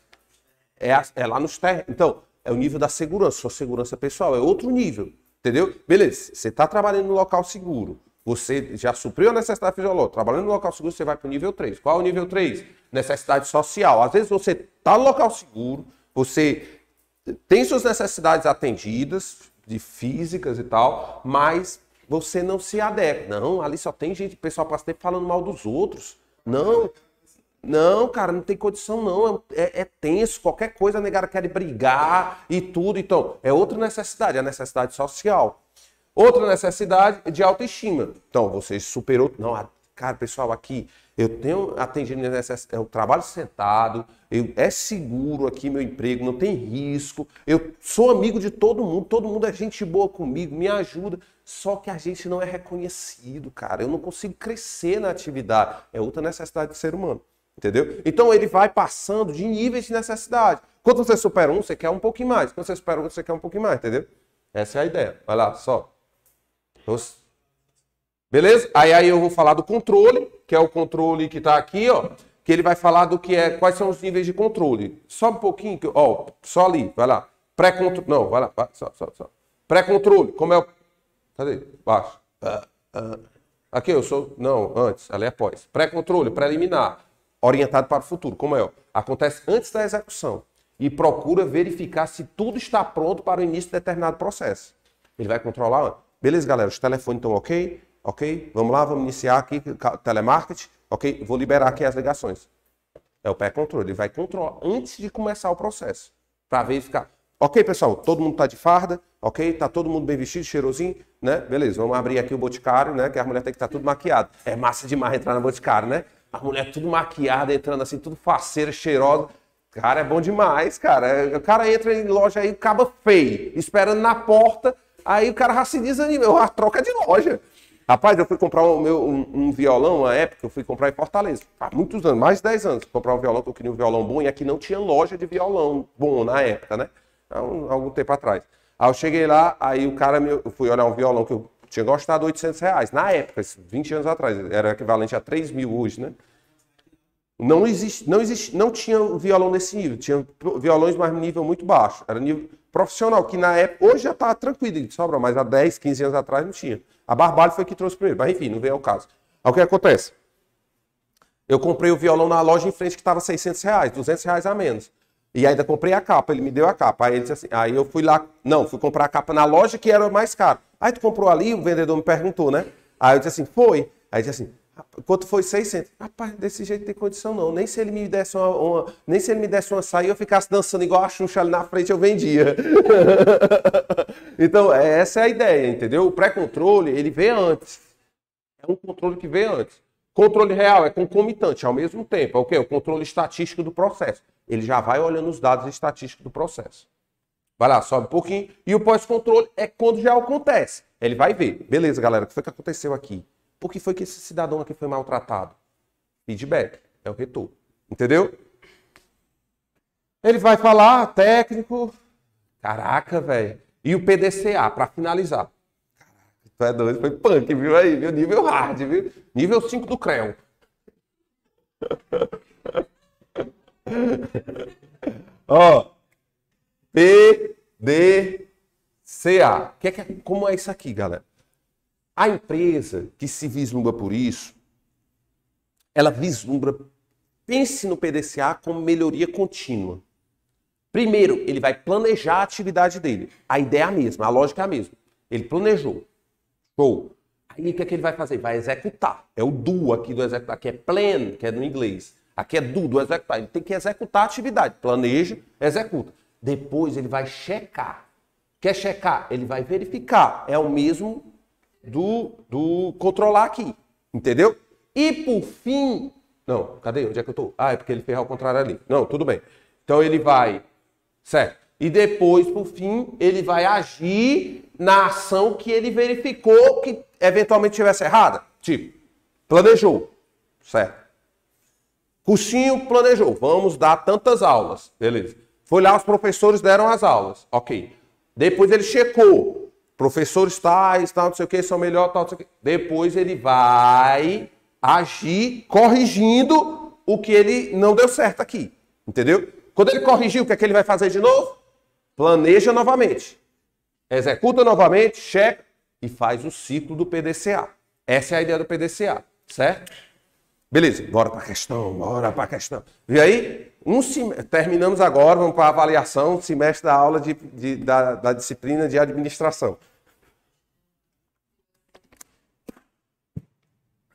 É lá nos terrenos. Então, é o nível da segurança, sua segurança pessoal, é outro nível, entendeu? Beleza, você está trabalhando no local seguro, você já supriu a necessidade fisiológica, trabalhando no local seguro, você vai para o nível 3. Qual é o nível 3? Necessidade social. Às vezes você está no local seguro, você tem suas necessidades atendidas, de físicas e tal, mas você não se adequa. Não, ali só tem gente, o pessoal passa tempo falando mal dos outros. Não, cara, não tem condição não, é tenso, qualquer coisa a negada quer brigar e tudo. Então, é outra necessidade, a necessidade social. Outra necessidade é de autoestima. Então, você superou... Não, cara, pessoal, aqui, eu tenho atendido minha necessidade, eu trabalho sentado, é seguro aqui meu emprego, não tem risco, eu sou amigo de todo mundo é gente boa comigo, me ajuda, só que a gente não é reconhecido, cara, eu não consigo crescer na atividade. É outra necessidade do ser humano. Entendeu? Então ele vai passando de níveis de necessidade. Quando você supera um, você quer um pouquinho mais. Quando você supera outro, você quer um pouquinho mais, entendeu? Essa é a ideia. Vai lá, só. Beleza? Aí eu vou falar do controle, que é o controle que está aqui, ó. Que ele vai falar do que é, quais são os níveis de controle. Só um pouquinho, só ali, vai lá. Pré-controle. Não, vai lá, só. Pré-controle, como é o. Cadê? Baixo. Aqui eu sou. Não, antes, ali é após. Pré-controle, preliminar. Orientado para o futuro, como é? Acontece antes da execução e procura verificar se tudo está pronto para o início de determinado processo. Ele vai controlar, beleza, galera, os telefones estão ok? Ok? Vamos lá, vamos iniciar aqui telemarketing, ok? Vou liberar aqui as ligações. É o pré-controle, ele vai controlar antes de começar o processo, para verificar. Ok, pessoal, todo mundo está de farda, ok? Está todo mundo bem vestido, cheirosinho, né? Beleza, vamos abrir aqui o Boticário, né? Que a mulher tem que estar tudo maquiada. É massa demais entrar no Boticário, né? A mulher tudo maquiada, entrando assim, tudo faceira, cheirosa. Cara, é bom demais, cara. O cara entra em loja aí, acaba feio, esperando na porta, aí o cara já se desanima, a troca de loja. Rapaz, eu fui comprar um violão, uma época, eu fui comprar em Fortaleza. Há muitos anos, mais de 10 anos, comprar um violão, que eu queria um violão bom, e aqui não tinha loja de violão bom na época, né? Há algum tempo atrás. Aí eu cheguei lá, aí o cara, eu fui olhar um violão que eu tinha gostado, R$800. Na época, 20 anos atrás, era equivalente a 3 mil hoje, né? Não tinha violão nesse nível, tinha violões mais nível muito baixo, era nível profissional, que na época, hoje já tá tranquilo, sobra, mas há 10, 15 anos atrás não tinha. A Barbalho foi que trouxe primeiro, mas enfim, não vem ao caso. Aí o que acontece? Eu comprei o violão na loja em frente que estava R$600, R$200 a menos. E ainda comprei a capa, ele me deu a capa. Aí ele disse assim, aí eu fui lá, fui comprar a capa na loja que era mais caro. Aí tu comprou ali, o vendedor me perguntou, né? Aí eu disse assim, foi. Aí ele disse assim, quanto foi 600? Rapaz, desse jeito não tem condição não. Nem se ele me desse uma saia e eu ficasse dançando igual a Xuxa ali na frente, eu vendia. Então, essa é a ideia, entendeu? O pré-controle, ele vem antes. É um controle que vem antes. Controle real é concomitante, ao mesmo tempo. É o quê? O controle estatístico do processo. Ele já vai olhando os dados estatísticos do processo. Vai lá, sobe um pouquinho. E o pós-controle é quando já acontece. Ele vai ver. Beleza, galera, o que foi que aconteceu aqui? Por que foi que esse cidadão aqui foi maltratado? Feedback. É o retorno. Entendeu? Ele vai falar, técnico. Caraca, velho. E o PDCA, para finalizar. Tu é doido, foi punk, viu aí? Viu? Nível hard, viu? Nível 5 do CREO. Ó. PDCA. Como é isso aqui, galera? A empresa que se vislumbra por isso, ela vislumbra, pense no PDCA como melhoria contínua. Primeiro, ele vai planejar a atividade dele. A ideia é a mesma, a lógica é a mesma. Ele planejou. Show. Aí o que é que ele vai fazer? Vai executar. É o do aqui do executar, que é plan, que é no inglês. Aqui é do executar. Ele tem que executar a atividade. Planeja, executa. Depois ele vai checar. Quer checar? Ele vai verificar. É o mesmo do controlar aqui. Entendeu? E por fim... Não, cadê? Onde é que eu tô? Ah, é porque ele fez ao contrário ali. Não, tudo bem. Então ele vai... Certo? E depois, por fim, ele vai agir na ação que ele verificou que eventualmente estivesse errada. Tipo, planejou. Certo? Cursinho planejou. Vamos dar tantas aulas. Beleza. Foi lá, os professores deram as aulas. Ok. Depois ele checou. Professores tais, tal, não sei o que, são melhor, tal, não sei o que. Depois ele vai agir corrigindo o que ele não deu certo aqui. Entendeu? Quando ele corrigir, o que é que ele vai fazer de novo? Planeja novamente. Executa novamente, checa e faz o ciclo do PDCA. Essa é a ideia do PDCA, certo? Beleza, bora para a questão, bora para a questão. E aí, terminamos agora, vamos para a avaliação, semestre da aula da disciplina de administração.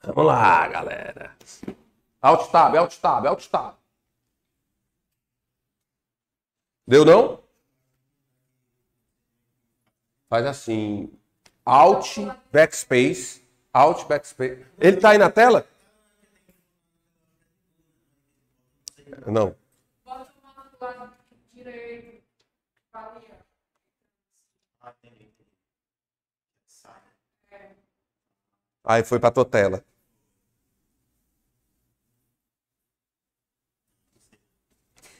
Vamos lá, galera. Alt Tab, Alt Tab, Alt Tab. Deu não? Faz assim. Alt, Backspace. Alt, Backspace. Ele tá aí na tela? Não. Aí foi pra tua tela.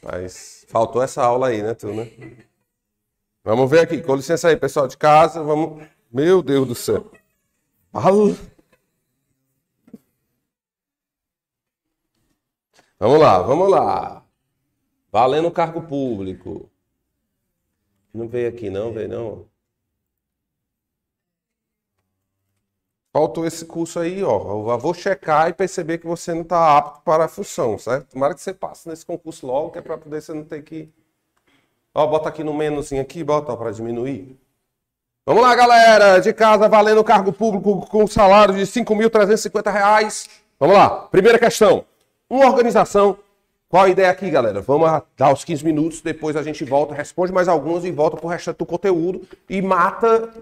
Mas faltou essa aula aí, né, tu, né? Vamos ver aqui. Com licença aí, pessoal de casa. Vamos. Meu Deus do céu. Vamos lá, vamos lá. Valendo cargo público. Não veio aqui, não, veio não. Faltou esse curso aí, ó. Eu vou checar e perceber que você não está apto para a função, certo? Tomara que você passe nesse concurso logo, que é para poder você não ter que... Ó, bota aqui no menuzinho aqui, bota para diminuir. Vamos lá, galera, de casa, valendo cargo público com salário de R$ 5.350. Vamos lá, primeira questão. Uma organização, qual a ideia aqui, galera? Vamos dar os 15 minutos, depois a gente volta, responde mais algumas e volta pro restante do conteúdo e mata...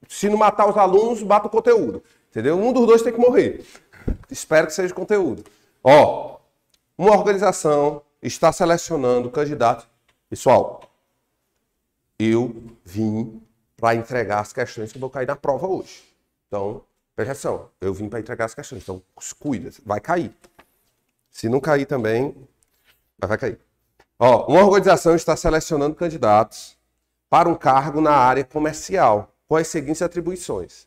Se não matar os alunos, mata o conteúdo. Entendeu? Um dos dois tem que morrer. Espero que seja conteúdo. Ó, uma organização está selecionando candidatos. Pessoal, eu vim para entregar as questões que vão cair na prova hoje. Então, presta atenção. Eu vim para entregar as questões. Então, cuida. Vai cair. Se não cair também, vai cair. Ó, uma organização está selecionando candidatos para um cargo na área comercial, com as seguintes atribuições: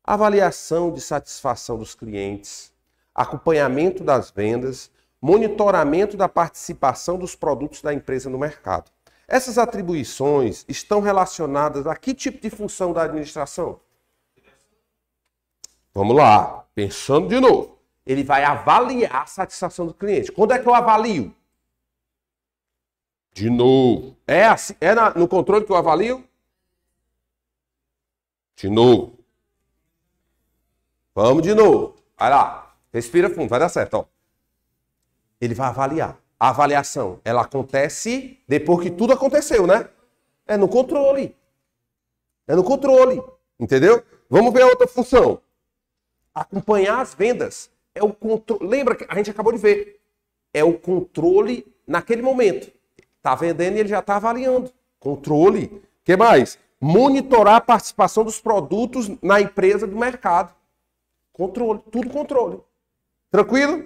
avaliação de satisfação dos clientes, acompanhamento das vendas, monitoramento da participação dos produtos da empresa no mercado. Essas atribuições estão relacionadas a que tipo de função da administração? Vamos lá, pensando de novo. Ele vai avaliar a satisfação do cliente. Quando é que eu avalio? De novo. É assim, no controle que eu avalio? De novo. Vamos de novo. Vai lá. Respira fundo, vai dar certo. Ó. Ele vai avaliar. A avaliação, ela acontece depois que tudo aconteceu, né? É no controle. É no controle. Entendeu? Vamos ver a outra função. Acompanhar as vendas. É o controle. Lembra que a gente acabou de ver? É o controle naquele momento. Está vendendo e ele já está avaliando. Controle. O que mais? Monitorar a participação dos produtos na empresa do mercado. Controle. Tudo controle. Tranquilo?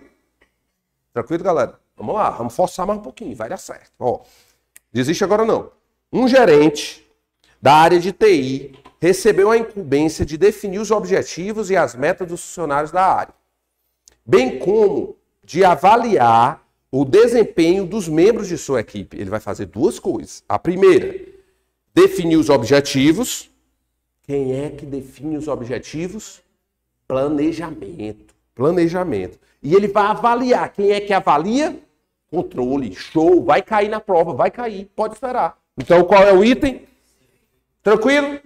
Tranquilo, galera? Vamos lá. Vamos forçar mais um pouquinho. Vai dar certo. Ó, desiste agora não. Um gerente da área de TI recebeu a incumbência de definir os objetivos e as metas dos funcionários da área, bem como de avaliar o desempenho dos membros de sua equipe. Ele vai fazer duas coisas. A primeira, definir os objetivos. Quem é que define os objetivos? Planejamento. Planejamento. E ele vai avaliar. Quem é que avalia? Controle. Show. Vai cair na prova. Vai cair. Pode esperar. Então, qual é o item? Tranquilo?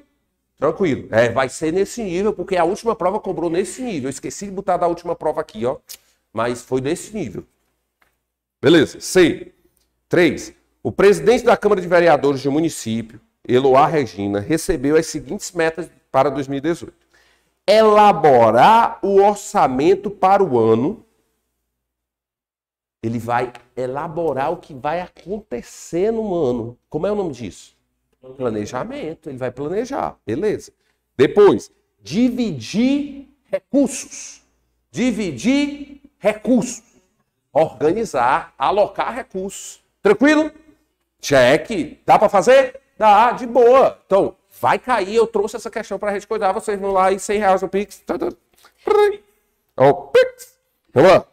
Tranquilo. Vai ser nesse nível, porque a última prova cobrou nesse nível. Eu esqueci de botar da última prova aqui, ó. Mas foi nesse nível. Beleza. C. 3. O presidente da Câmara de Vereadores do município, Eloá Regina, recebeu as seguintes metas para 2018. Elaborar o orçamento para o ano. Ele vai elaborar o que vai acontecer no ano. Como é o nome disso? Planejamento. Ele vai planejar. Beleza. Depois, dividir recursos. Dividir recursos. Organizar, alocar recursos. Tranquilo? Cheque. Dá para fazer? Dá, de boa. Então, vai cair. Eu trouxe essa questão para a gente cuidar. Vocês vão lá e R$100 no Pix. Ó, Pix. Vamos lá.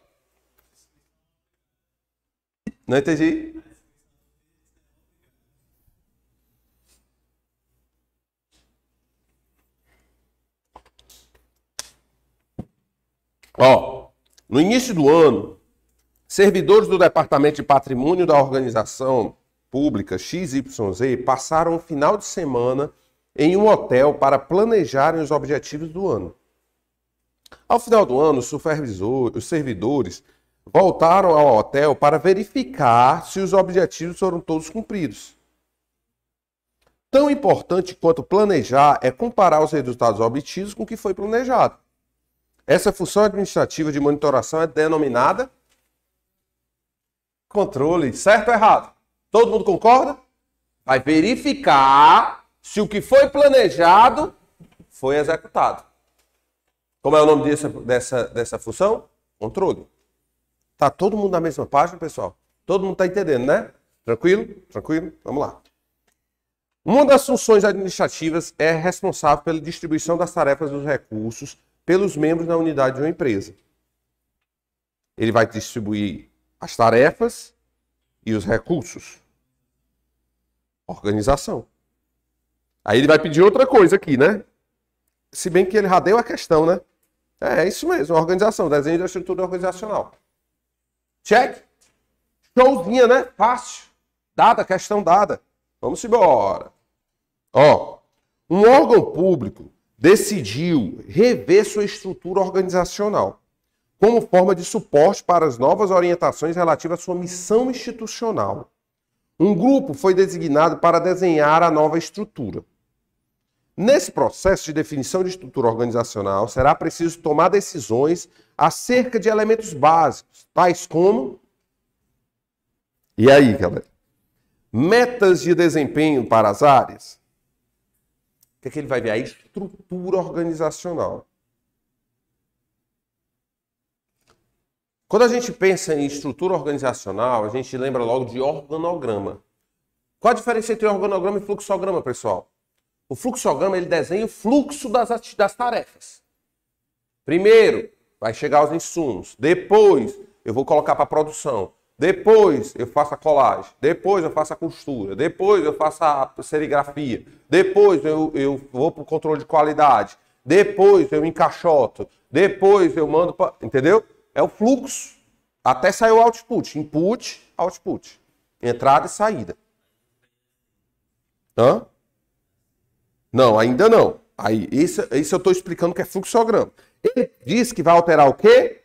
Não entendi. Ó, no início do ano, servidores do Departamento de Patrimônio da organização pública XYZ passaram um final de semana em um hotel para planejarem os objetivos do ano. Ao final do ano, os servidores voltaram ao hotel para verificar se os objetivos foram todos cumpridos. Tão importante quanto planejar é comparar os resultados obtidos com o que foi planejado. Essa função administrativa de monitoração é denominada controle. Certo ou errado? Todo mundo concorda? Vai verificar se o que foi planejado foi executado. Como é o nome dessa função? Controle. Tá todo mundo na mesma página, pessoal? Todo mundo tá entendendo, né? Tranquilo? Tranquilo? Vamos lá. Uma das funções administrativas é responsável pela distribuição das tarefas dos recursos pelos membros da unidade de uma empresa. Ele vai distribuir as tarefas e os recursos. Organização. Aí ele vai pedir outra coisa aqui, né? Se bem que ele já deu a questão, né? É isso mesmo, organização, desenho da estrutura organizacional. Check. Showzinha, né? Fácil. Dada, questão dada. Vamos embora. Ó, um órgão público decidiu rever sua estrutura organizacional como forma de suporte para as novas orientações relativas à sua missão institucional. Um grupo foi designado para desenhar a nova estrutura. Nesse processo de definição de estrutura organizacional, será preciso tomar decisões acerca de elementos básicos, tais como... E aí, galera? Metas de desempenho para as áreas. O que ele vai ver? A estrutura organizacional. Quando a gente pensa em estrutura organizacional, a gente lembra logo de organograma. Qual a diferença entre organograma e fluxograma, pessoal? O fluxograma, ele desenha o fluxo das tarefas. Primeiro, vai chegar os insumos. Depois, eu vou colocar para a produção. Depois, eu faço a colagem. Depois, eu faço a costura. Depois, eu faço a serigrafia. Depois, eu vou para o controle de qualidade. Depois, eu encaixoto. Depois, eu mando para... Entendeu? É o fluxo. Até sair o output. Input, output. Entrada e saída. Hã? Não, ainda não. Aí, isso eu estou explicando que é fluxograma. Ele diz que vai alterar o quê?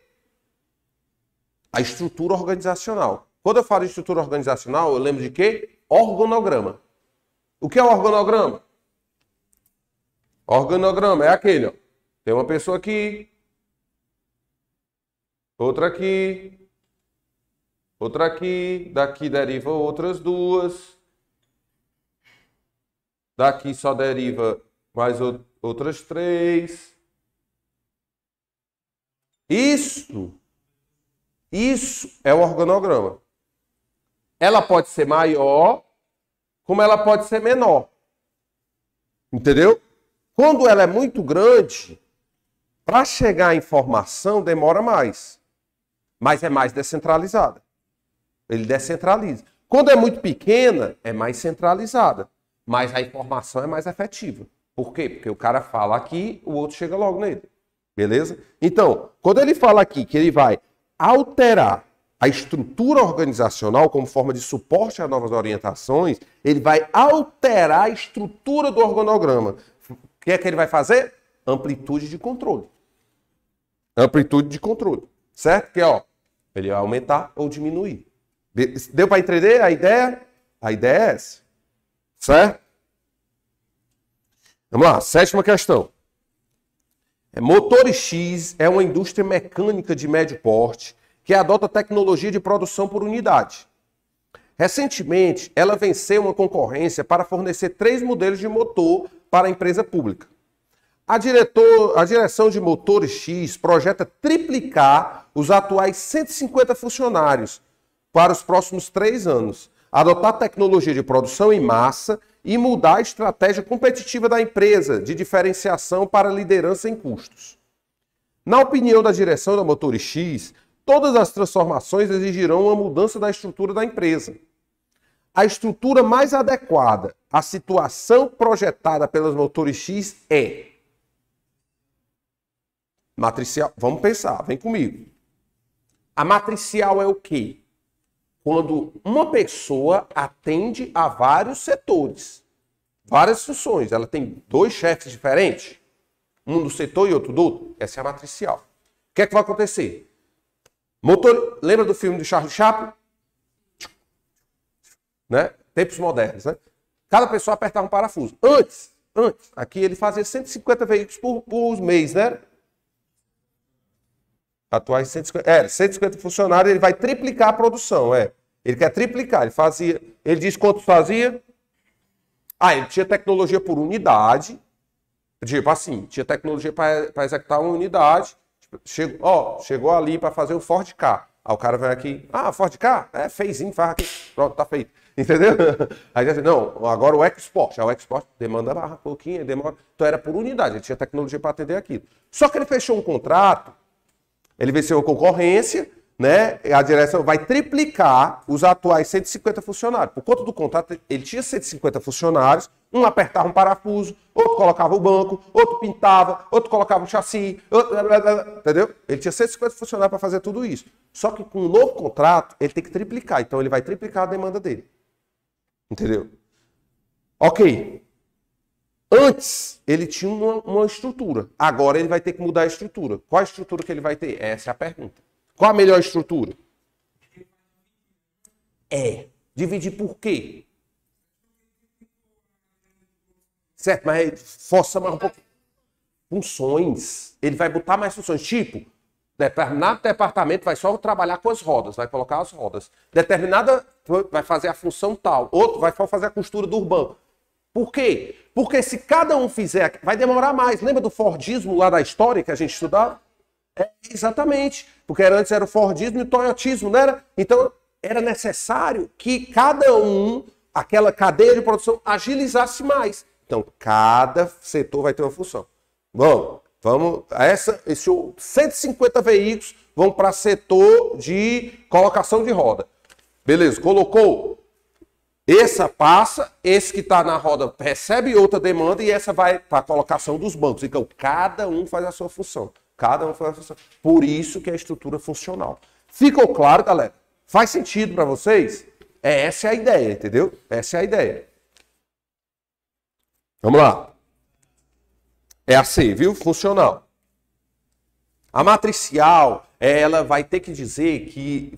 A estrutura organizacional. Quando eu falo de estrutura organizacional, eu lembro de quê? Organograma. O que é o organograma? Organograma é aquele, ó. Tem uma pessoa aqui. outra aqui, outra aqui, daqui deriva outras duas, daqui só deriva mais outras três. Isso é o organograma. Ela pode ser maior, como ela pode ser menor. Entendeu? Quando ela é muito grande, para chegar à informação demora mais. Mas é mais descentralizada. Ele descentraliza. Quando é muito pequena, é mais centralizada. Mas a informação é mais efetiva. Por quê? Porque o cara fala aqui, o outro chega logo nele. Beleza? Então, quando ele fala aqui que ele vai alterar a estrutura organizacional como forma de suporte a novas orientações, ele vai alterar a estrutura do organograma. O que é que ele vai fazer? Amplitude de controle. Amplitude de controle. Certo? Que ó, ele vai aumentar ou diminuir. Deu para entender a ideia? A ideia é essa. Certo? Vamos lá, sétima questão. Motores X é uma indústria mecânica de médio porte que adota tecnologia de produção por unidade. Recentemente, ela venceu uma concorrência para fornecer 3 modelos de motor para a empresa pública. A direção de Motores X projeta triplicar os atuais 150 funcionários para os próximos 3 anos, adotar tecnologia de produção em massa e mudar a estratégia competitiva da empresa de diferenciação para liderança em custos. Na opinião da direção da Motores X, todas as transformações exigirão uma mudança da estrutura da empresa. A estrutura mais adequada à situação projetada pelas Motores X é matricial. Vamos pensar, vem comigo. A matricial é o quê? Quando uma pessoa atende a vários setores, várias funções. Ela tem 2 chefes diferentes, um do setor e outro do outro. Essa é a matricial. O que é que vai acontecer? Lembra do filme do Charlie Chaplin? Né? Tempos modernos, né? Cada pessoa apertava um parafuso. Antes, aqui ele fazia 150 veículos por mês, né? Atuais 150 funcionários, ele vai triplicar a produção, Ele quer triplicar, ele diz quantos fazia? Ele tinha tecnologia por unidade, tipo assim, tinha tecnologia para executar uma unidade, chegou ali para fazer o Ford Ka. Aí o cara vem aqui, Ford Ka? Feizinho, faz aqui, pronto, tá feito. Entendeu? Aí diz assim, não, agora o Export. O Export demanda um pouquinho, demora. Então era por unidade, ele tinha tecnologia para atender aquilo. Só que ele fechou um contrato, ele venceu a concorrência, né? A direção vai triplicar os atuais 150 funcionários. Por conta do contrato, ele tinha 150 funcionários, um apertava um parafuso, outro colocava o banco, outro pintava, outro colocava um chassi, entendeu? Ele tinha 150 funcionários para fazer tudo isso. Só que com o novo contrato, ele tem que triplicar. Então ele vai triplicar a demanda dele. Entendeu? Ok. Antes, ele tinha uma estrutura. Agora ele vai ter que mudar a estrutura. Qual a estrutura que ele vai ter? Essa é a pergunta. Qual a melhor estrutura? Dividir por quê? Certo, mas força mais um pouco. Funções. Ele vai botar mais funções. Tipo, determinado departamento vai só trabalhar com as rodas, vai colocar as rodas. Determinada vai fazer a função tal. Outro vai só fazer a costura do banco. Por quê? Porque se cada um fizer, vai demorar mais. Lembra do Fordismo lá da história que a gente estudava? Exatamente. Porque antes era o Fordismo e o Toyotismo, não era? Então, era necessário que cada um, aquela cadeia de produção, agilizasse mais. Então, cada setor vai ter uma função. Bom, esses 150 veículos vão para setor de colocação de roda. Beleza, colocou. Essa passa, esse que está na roda recebe outra demanda e essa vai para a colocação dos bancos. Então, cada um faz a sua função. Cada um faz a função. Por isso que é a estrutura funcional. Ficou claro, galera? Faz sentido para vocês? Essa é a ideia, entendeu? Essa é a ideia. Vamos lá. É a C, viu? Funcional. A matricial, ela vai ter que dizer que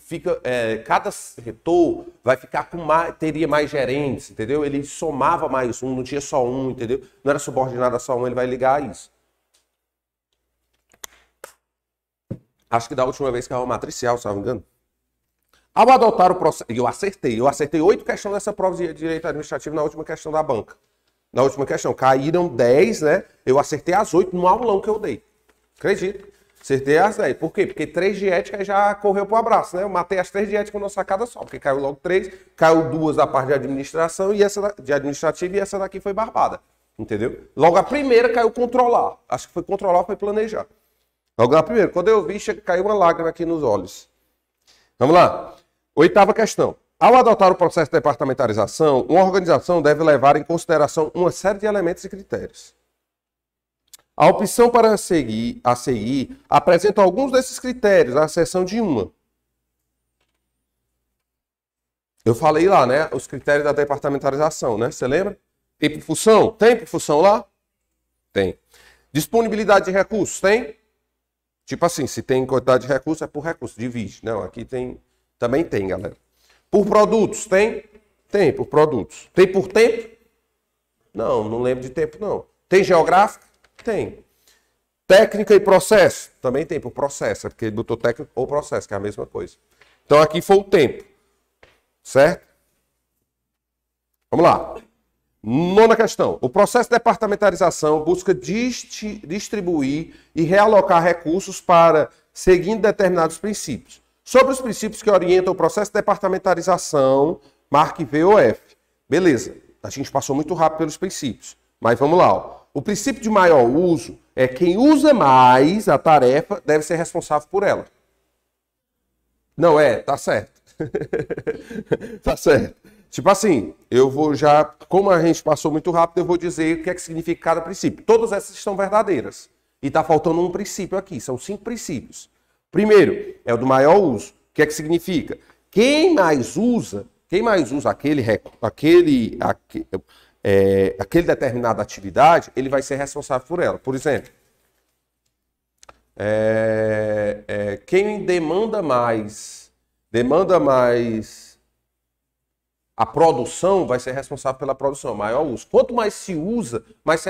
cada setor vai ficar teria mais gerentes, entendeu? Ele somava mais um, não tinha só um, entendeu? Não era subordinado a só um, ele vai ligar a isso. Acho que da última vez caiu matricial, se não me engano. Ao adotar o processo... Eu acertei 8 questões dessa prova de direito administrativo na última questão da banca. Na última questão, caíram 10, né? Eu acertei as 8 no aulão que eu dei. Acredito. Acertei as 10. Por quê? Porque 3 de ética já correu pro abraço, né? Eu matei as 3 de ética numa sacada só, porque caiu logo 3, caiu 2 da parte de administração e essa de administrativa e essa daqui foi barbada. Entendeu? Logo a primeira caiu controlar. Acho que foi controlar, foi planejar. Logo na primeira. Quando eu vi, caiu uma lágrima aqui nos olhos. Vamos lá. 8ª questão. Ao adotar o processo de departamentalização, uma organização deve levar em consideração uma série de elementos e critérios. A opção para seguir apresenta alguns desses critérios, à exceção de uma. Eu falei lá, né? Os critérios da departamentalização, né? Você lembra? Tempo e função? Tem por função lá? Tem. Disponibilidade de recursos? Tem? Tipo assim, se tem quantidade de recursos, é por recurso. Divide. Não, aqui tem... Também tem, galera. Por produtos, tem? Tem, por produtos. Tem por tempo? Não lembro de tempo, não. Tem geográfico? Tem. Técnica e processo? Também tem por processo, é porque ele botou técnico ou processo, que é a mesma coisa. Então aqui foi o tempo. Certo? Vamos lá. 9ª questão. O processo de departamentalização busca distribuir e realocar recursos para seguindo determinados princípios. Sobre os princípios que orientam o processo de departamentalização, marque V ou F. Beleza, a gente passou muito rápido pelos princípios, mas vamos lá. Ó. O princípio de maior uso é quem usa mais a tarefa deve ser responsável por ela. Não é? Tá certo. Tá certo. Tipo assim, eu vou já, como a gente passou muito rápido, eu vou dizer o que é que significa cada princípio. Todas essas estão verdadeiras. E tá faltando um princípio aqui, são 5 princípios. Primeiro, é o do maior uso. O que é que significa? Quem mais usa aquele determinada atividade, ele vai ser responsável por ela. Por exemplo, quem demanda mais a produção vai ser responsável pela produção, maior uso. Quanto mais se usa, mais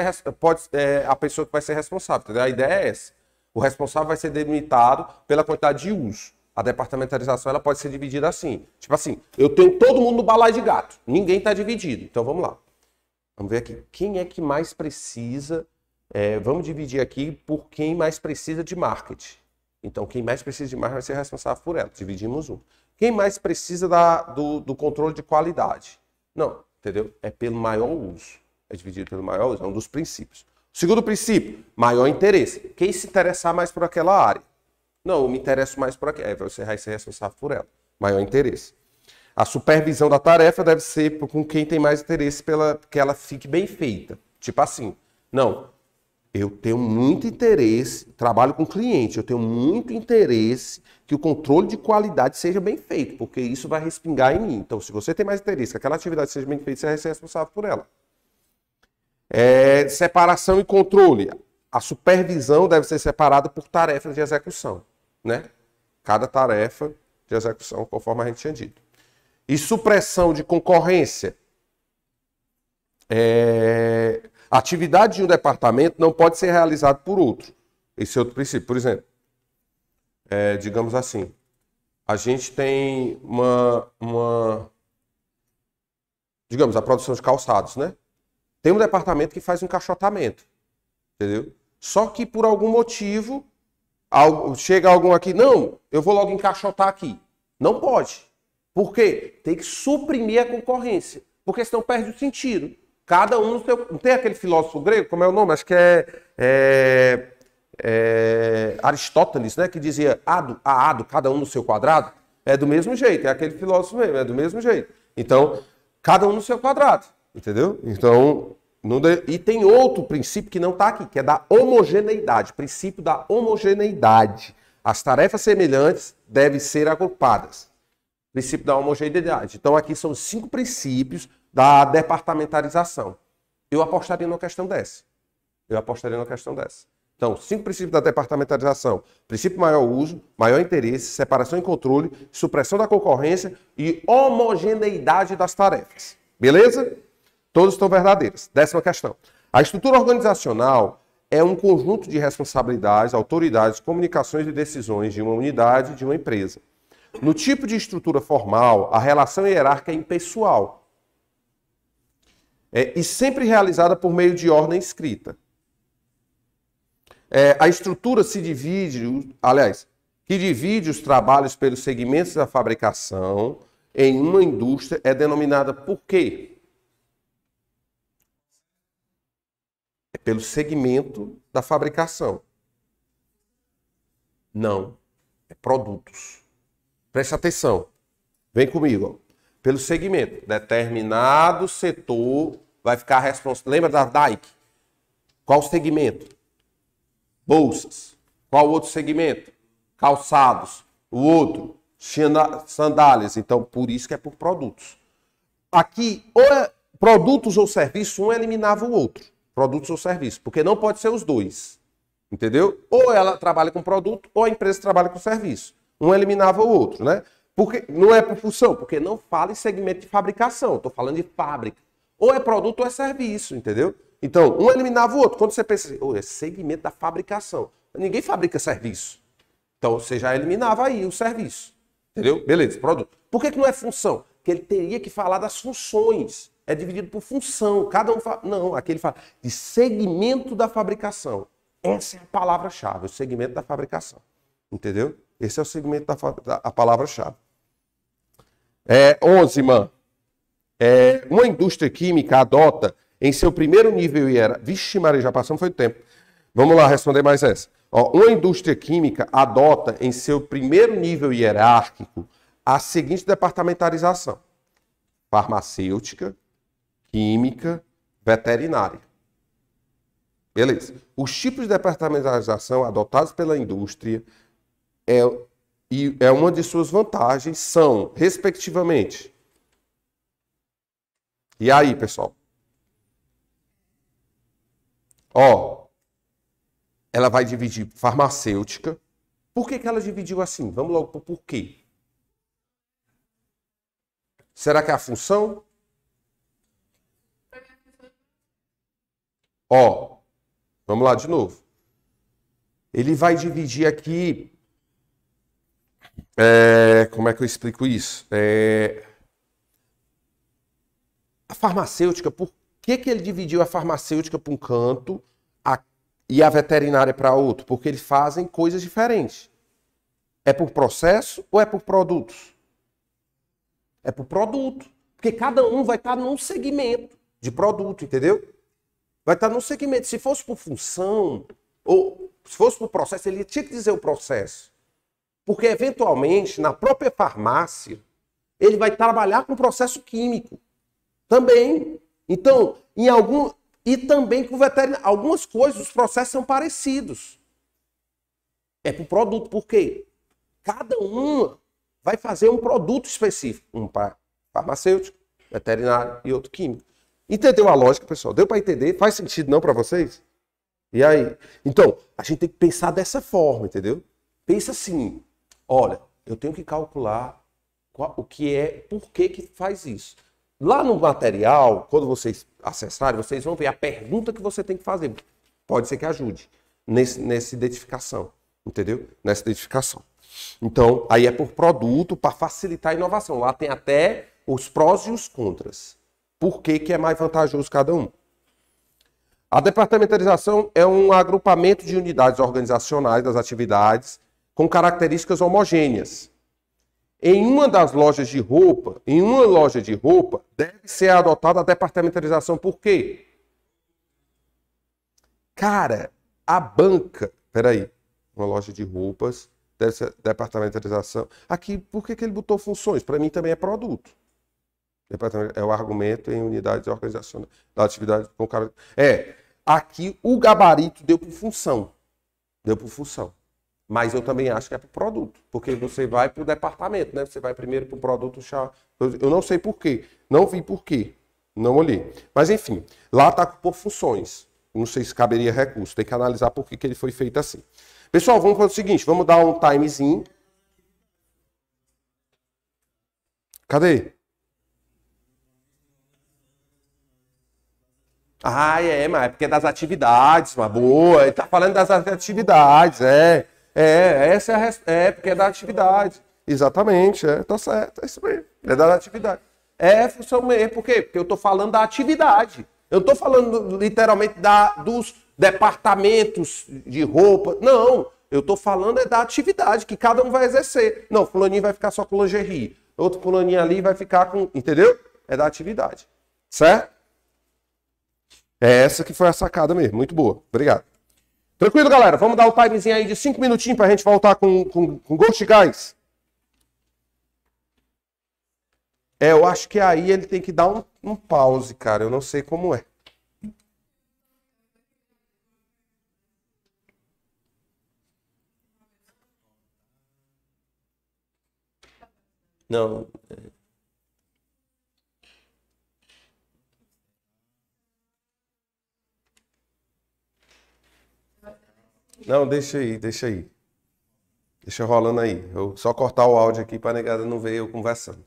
a pessoa que vai ser responsável. Entendeu? A ideia é essa. O responsável vai ser delimitado pela quantidade de uso. A departamentalização ela pode ser dividida assim. Tipo assim, eu tenho todo mundo no balaio de gato. Ninguém está dividido. Então vamos lá. Vamos ver aqui. Quem é que mais precisa... vamos dividir aqui por quem mais precisa de marketing. Então quem mais precisa de marketing vai ser responsável por ela. Dividimos um. Quem mais precisa do controle de qualidade? Não, entendeu? É pelo maior uso. É dividido pelo maior uso. É um dos princípios. Segundo princípio, maior interesse. Quem se interessar mais por aquela área? Não, eu me interesso mais por aquela. Você vai ser responsável por ela. Maior interesse. A supervisão da tarefa deve ser com quem tem mais interesse que ela fique bem feita. Tipo assim, não, eu tenho muito interesse, trabalho com cliente, eu tenho muito interesse que o controle de qualidade seja bem feito, porque isso vai respingar em mim. Então, se você tem mais interesse que aquela atividade seja bem feita, você vai ser responsável por ela. Separação e controle. A supervisão deve ser separada por tarefas de execução, né? Cada tarefa de execução, conforme a gente tinha dito. E supressão de concorrência. A atividade de um departamento não pode ser realizada por outro. Esse é outro princípio. Por exemplo, digamos assim, a gente tem digamos, a produção de calçados, né? Tem um departamento que faz um encaixotamento, entendeu? Só que por algum motivo, chega algum aqui, não, eu vou logo encaixotar aqui. Não pode. Por quê? Tem que suprimir a concorrência, porque senão perde o sentido. Cada um no seu... Não tem aquele filósofo grego, como é o nome? Acho que Aristóteles, né? Que dizia ado, cada um no seu quadrado. É do mesmo jeito, é aquele filósofo mesmo, é do mesmo jeito. Então, cada um no seu quadrado. Entendeu? Então, e tem outro princípio que não está aqui, que é da homogeneidade. Princípio da homogeneidade. As tarefas semelhantes devem ser agrupadas. Princípio da homogeneidade. Então, aqui são 5 princípios da departamentalização. Eu apostaria numa questão dessa. Então, 5 princípios da departamentalização. Princípio maior uso, maior interesse, separação e controle, supressão da concorrência e homogeneidade das tarefas. Beleza? Todas estão verdadeiras. 10ª questão. A estrutura organizacional é um conjunto de responsabilidades, autoridades, comunicações e decisões de uma unidade de uma empresa. No tipo de estrutura formal, a relação hierárquica é impessoal e sempre realizada por meio de ordem escrita. A estrutura se divide, aliás, que divide os trabalhos pelos segmentos da fabricação em uma indústria é denominada por quê? É pelo segmento da fabricação. Não, é produtos. Preste atenção, vem comigo. Ó. Pelo segmento, determinado setor vai ficar responsável. Lembra da Nike? Qual segmento? Bolsas. Qual outro segmento? Calçados. O outro, sandálias. Então, por isso que é por produtos. Aqui, ou é produtos ou serviços, um eliminava o outro. Produtos ou serviços, porque não pode ser os dois. Entendeu? Ou ela trabalha com produto, ou a empresa trabalha com serviço. Um eliminava o outro, né? Porque não é por função, porque não fala em segmento de fabricação. Estou falando de fábrica. Ou é produto ou é serviço, entendeu? Então, um eliminava o outro. Quando você pensa assim, é segmento da fabricação. Ninguém fabrica serviço. Então, você já eliminava aí o serviço. Entendeu? Beleza, produto. Por que não é função? Porque ele teria que falar das funções. É dividido por função. Cada um fala... Não, aqui ele fala de segmento da fabricação. Essa é a palavra-chave, o segmento da fabricação. Entendeu? Esse é o segmento da palavra-chave. 11, man. Uma indústria química adota em seu primeiro nível hierárquico... Vixe, Maria, já passamos, foi o tempo. Vamos lá responder mais essa. Uma indústria química adota em seu primeiro nível hierárquico a seguinte departamentalização: farmacêutica, química, veterinária. Beleza. Os tipos de departamentalização adotados pela indústria é uma de suas vantagens são, respectivamente. E aí, pessoal? Ela vai dividir farmacêutica. Por que ela dividiu assim? Vamos logo para o porquê. Será que é a função? Vamos lá de novo. Ele vai dividir aqui... como é que eu explico isso? A farmacêutica, por que ele dividiu a farmacêutica para um canto e a veterinária para outro? Porque eles fazem coisas diferentes. É por processo ou é por produtos? É por produto. Porque cada um vai estar num segmento de produto, entendeu? Vai estar num segmento. Se fosse por função, ou se fosse por processo, ele tinha que dizer o processo. Porque, eventualmente, na própria farmácia, ele vai trabalhar com processo químico. Também. Então, e também com veterinário. Algumas coisas, os processos são parecidos. É para o produto. Por quê? Cada uma vai fazer um produto específico. Um para farmacêutico, veterinário e outro químico. Entendeu a lógica, pessoal? Deu para entender? Faz sentido não para vocês? E aí? Então, a gente tem que pensar dessa forma, entendeu? Pensa assim, olha, eu tenho que calcular o que é, por que faz isso. Lá no material, quando vocês acessarem, vocês vão ver a pergunta que você tem que fazer. Pode ser que ajude nessa identificação, entendeu? Nessa identificação. Então, aí é por produto, para facilitar a inovação. Lá tem até os prós e os contras. Por que é mais vantajoso cada um? A departamentalização é um agrupamento de unidades organizacionais das atividades com características homogêneas. Em uma loja de roupa, deve ser adotada a departamentalização. Por quê? Cara, a banca... Peraí. Uma loja de roupas, deve ser departamentalização. Aqui, por que ele botou funções? Para mim também é produto. É o argumento em unidades organizacionais da atividade com cara. Aqui o gabarito deu por função. Deu por função. Mas eu também acho que é para o produto. Porque você vai para o departamento, né? Você vai primeiro para o produto. Eu não sei por quê. Não vi por quê. Não olhei. Mas enfim, lá está por funções. Não sei se caberia recurso. Tem que analisar por que ele foi feito assim. Pessoal, vamos fazer o seguinte. Vamos dar um timezinho. Cadê? Ah, mas é porque é das atividades, uma boa. Ele tá falando das atividades, essa é a porque é da atividade. Exatamente, tá certo, é isso mesmo. É da atividade. É função mesmo, por quê? Porque eu tô falando da atividade. Eu tô falando literalmente dos departamentos de roupa. Não, eu tô falando da atividade que cada um vai exercer. Não, fulaninho vai ficar só com lingerie. Outro fulaninho ali vai ficar com, entendeu? É da atividade. Certo? É essa que foi a sacada mesmo. Muito boa. Obrigado. Tranquilo, galera? Vamos dar o timezinho aí de 5 minutinhos pra gente voltar com gosto de gás. Eu acho que aí ele tem que dar um pause, cara. Eu não sei como é. Não. Não, deixa aí, deixa aí. Deixa rolando aí. Eu só cortar o áudio aqui pra negada não ver eu conversando.